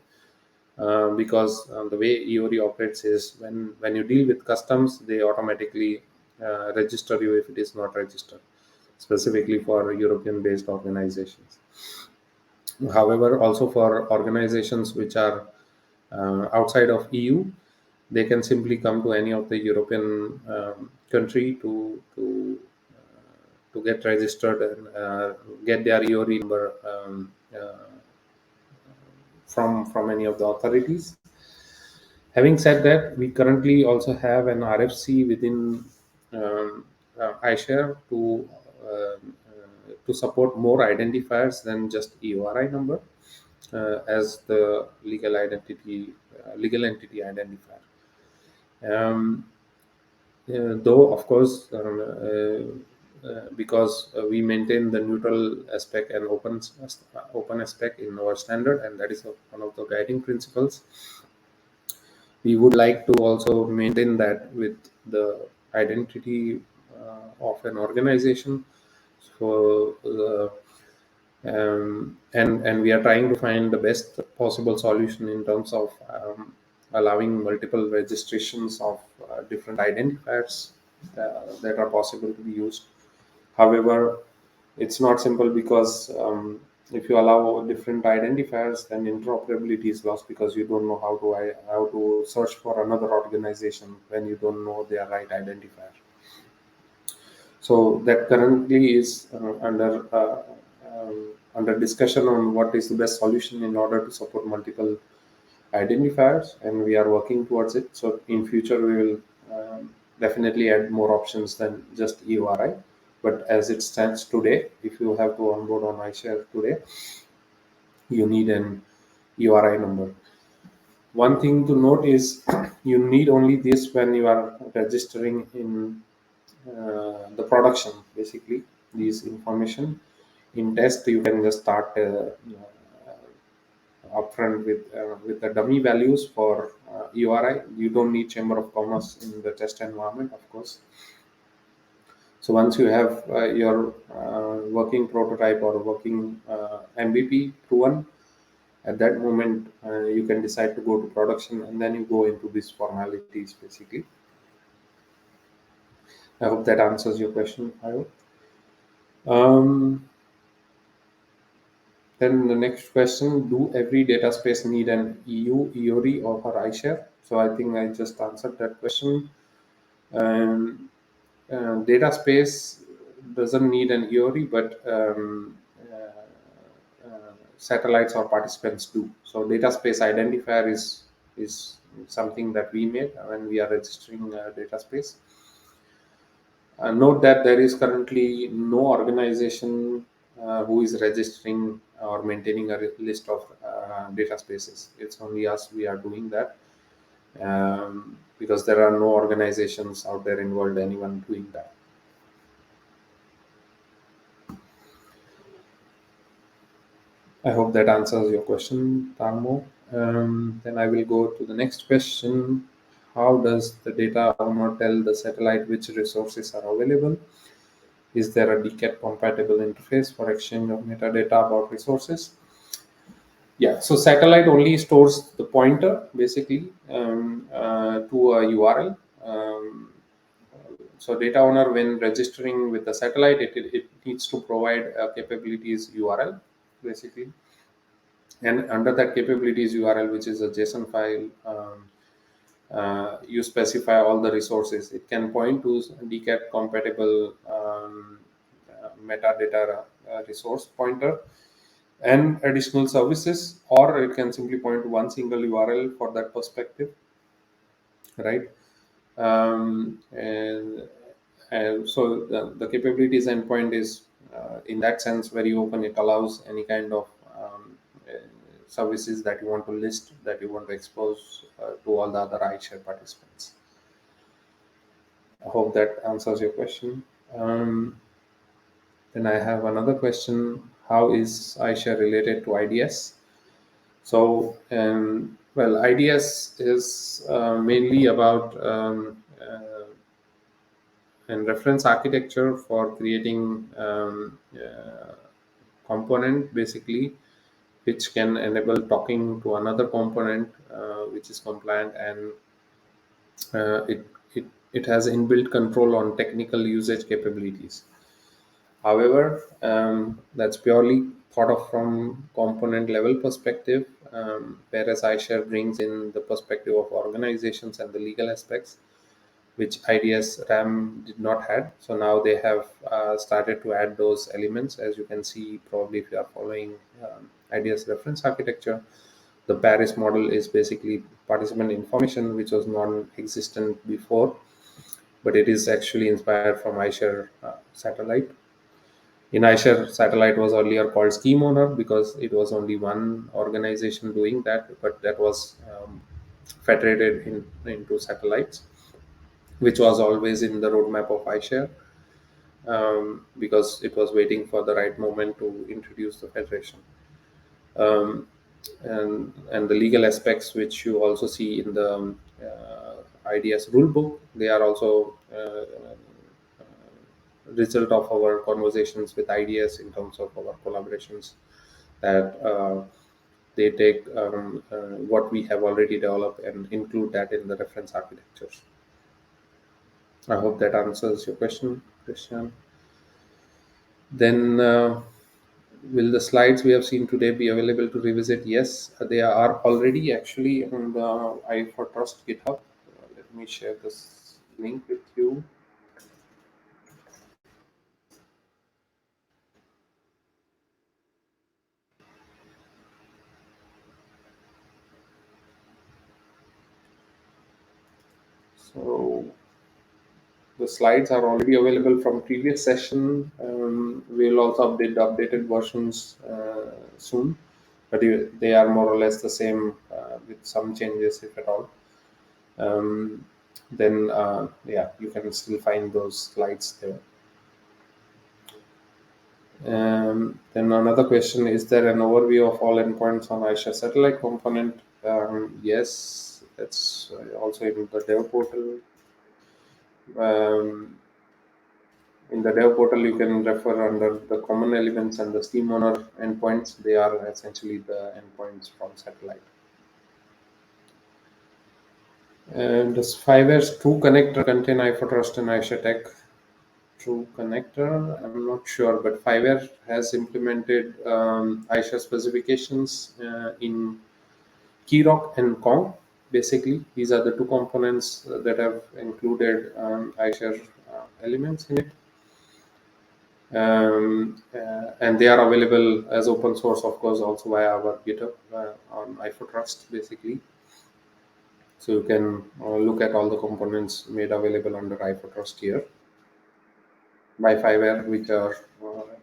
because the way EORI operates is when you deal with customs, they automatically register you if it is not registered, specifically for European-based organizations. However, also for organizations which are outside of EU, they can simply come to any of the European country to get registered and get their EORI number from any of the authorities. Having said that, we currently also have an RFC within iShare to support more identifiers than just EORI number as the legal entity identifier. Um, though, of course, because we maintain the neutral aspect and open aspect in our standard, and that is one of the guiding principles. We would like to also maintain that with the identity of an organization. So, and we are trying to find the best possible solution in terms of allowing multiple registrations of different identifiers that are possible to be used. However, it's not simple, because if you allow different identifiers, then interoperability is lost, because you don't know how to search for another organization when you don't know their right identifier. So that currently is under discussion on what is the best solution in order to support multiple identifiers, and we are working towards it. So in future, we will definitely add more options than just EORI. But as it stands today, if you have to onboard on iShare today, you need an EORI number. One thing to note is you need only this when you are registering in the production. Basically, these information in test, you can just start upfront with the dummy values for EORI. You don't need Chamber of Commerce in the test environment, of course. So once you have your working prototype or working MVP proven, at that moment you can decide to go to production, and then you go into these formalities basically. I hope that answers your question, Ayo. Um, Then the next question: do every data space need an EU, EORI, or for iShare? So I think I just answered that question. Um, Data space doesn't need an EORI, but satellites or participants do. So data space identifier is something that we made when we are registering data space. Note that there is currently no organization who is registering or maintaining a list of data spaces. It's only us, we are doing that, because there are no organizations out there in the world, anyone doing that. I hope that answers your question, Tarmo. Then I will go to the next question. How does the data owner tell the satellite which resources are available? Is there a DCAT compatible interface for exchange of metadata about resources? Yeah, so satellite only stores the pointer basically to a URL. So data owner, when registering with the satellite, it needs to provide a capabilities URL basically, and under that capabilities URL, which is a JSON file, you specify all the resources. It can point to DCAT compatible metadata resource pointer and additional services, or it can simply point to one single URL for that perspective, right? And so the capabilities endpoint is in that sense very open. It allows any kind of uh, services that you want to list, that you want to expose to all the other iShare participants. I hope that answers your question. Then I have another question: how is iShare related to IDS? So, well, IDS is mainly about and reference architecture for creating component basically, which can enable talking to another component which is compliant, and it has inbuilt control on technical usage capabilities. However, that's purely thought of from component level perspective, whereas iShare brings in the perspective of organizations and the legal aspects, which IDS RAM did not had. So now they have started to add those elements. As you can see, probably if you are following IDS reference architecture, the Paris model is basically participant information, which was non-existent before, but it is actually inspired from iShare satellite. In iShare, satellite was earlier called Scheme Owner because it was only one organization doing that, but that was federated into satellites, which was always in the roadmap of iShare, because it was waiting for the right moment to introduce the federation. Um, and the legal aspects, which you also see in the IDS rulebook, they are also result of our conversations with IDS in terms of our collaborations, that they take what we have already developed and include that in the reference architectures. I hope that answers your question, Christian. Then, will the slides we have seen today be available to revisit? Yes, they are already actually on the I for Trust GitHub. Let me share this link with you. So the slides are already available from previous session. We'll also update the updated versions soon, but they are more or less the same with some changes, if at all. Um, then, yeah, you can still find those slides there. Then another question: is there an overview of all endpoints on iShare satellite component? Yes, that's also in the dev portal. Um, in the dev portal, you can refer under the common elements and the scheme owner endpoints. They are essentially the endpoints from satellite. And does 5Air's True Connector contain iForTrust and iShare Tech? true connector. I'm not sure, but Fiverr has implemented iShare specifications in Keyrock and Kong. Basically, these are the two components that have included iShare elements in it. And they are available as open source, of course, also via our GitHub on iFortrust, basically. So you can look at all the components made available under iFortrust here by Fiverr, which are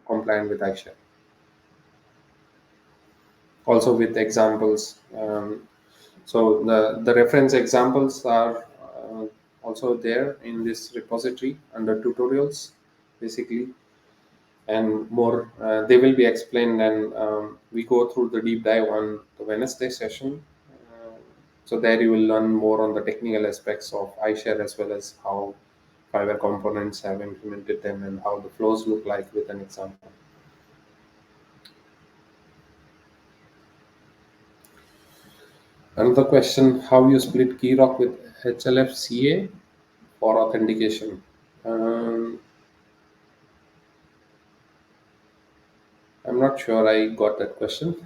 compliant with iShare. Also with examples. So the reference examples are also there in this repository under tutorials, basically, and more. They will be explained, and we go through the deep dive on the Wednesday session. Uh, so there you will learn more on the technical aspects of iShare as well as how Fiverr components have implemented them and how the flows look like with an example. Another question: how you split Keyrock with HLFCA for authentication? Um, I'm not sure I got that question.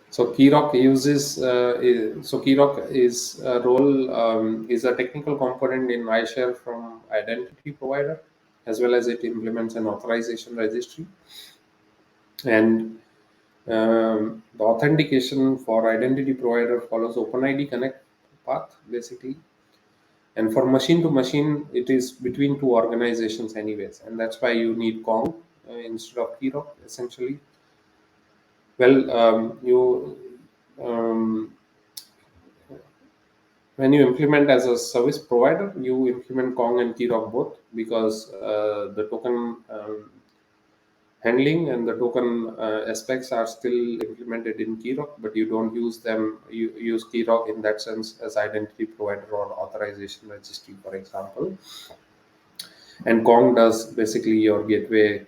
So Keyrock is a role is a technical component in iShare from identity provider, as well as it implements an authorization registry, and the authentication for identity provider follows OpenID Connect path, basically. And for machine to machine, it is between two organizations, anyways, and that's why you need Kong instead of Keyrock, essentially. Well, um, when you implement as a service provider, you implement Kong and Keyrock both, because the token handling and the token aspects are still implemented in Keyrock, but you don't use them. You use Keyrock in that sense as identity provider or authorization registry, for example. And Kong does basically your gateway,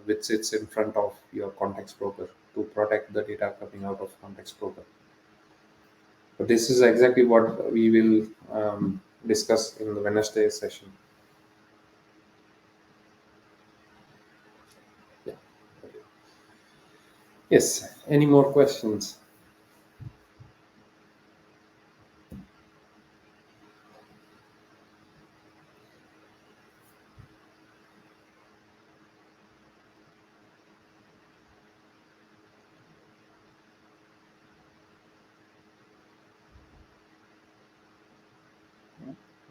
which sits in front of your context broker to protect the data coming out of context broker. But this is exactly what we will discuss in the Wednesday session. Yeah. Yes. Any more questions?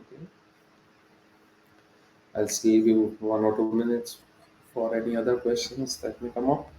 Okay. I'll still give 1 or 2 minutes for any other questions that may come up.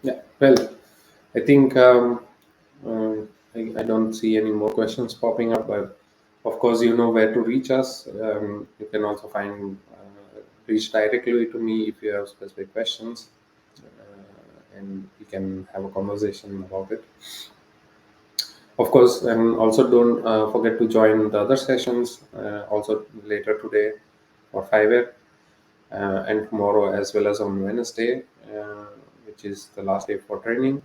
Yeah. Well, I think I don't see any more questions popping up, but of course, you know where to reach us. You can also reach directly to me if you have specific questions, and we can have a conversation about it. Of course, and also don't forget to join the other sessions also later today or Fiverr, and tomorrow as well as on Wednesday, which is the last day for training.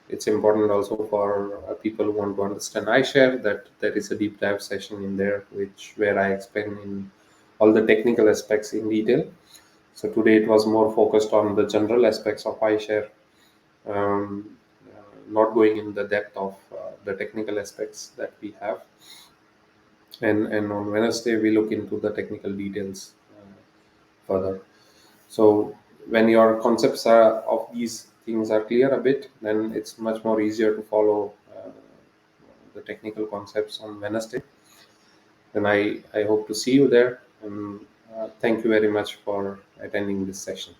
It's important also for people who want to understand iShare that there is a deep dive session in there, which where I explain in all the technical aspects in detail. So today it was more focused on the general aspects of iShare, not going in the depth of the technical aspects that we have. And on Wednesday we look into the technical details further. So when your concepts are of these things are clear a bit, then it's much more easier to follow the technical concepts on Wednesday. Then I hope to see you there. And thank you very much for attending this session.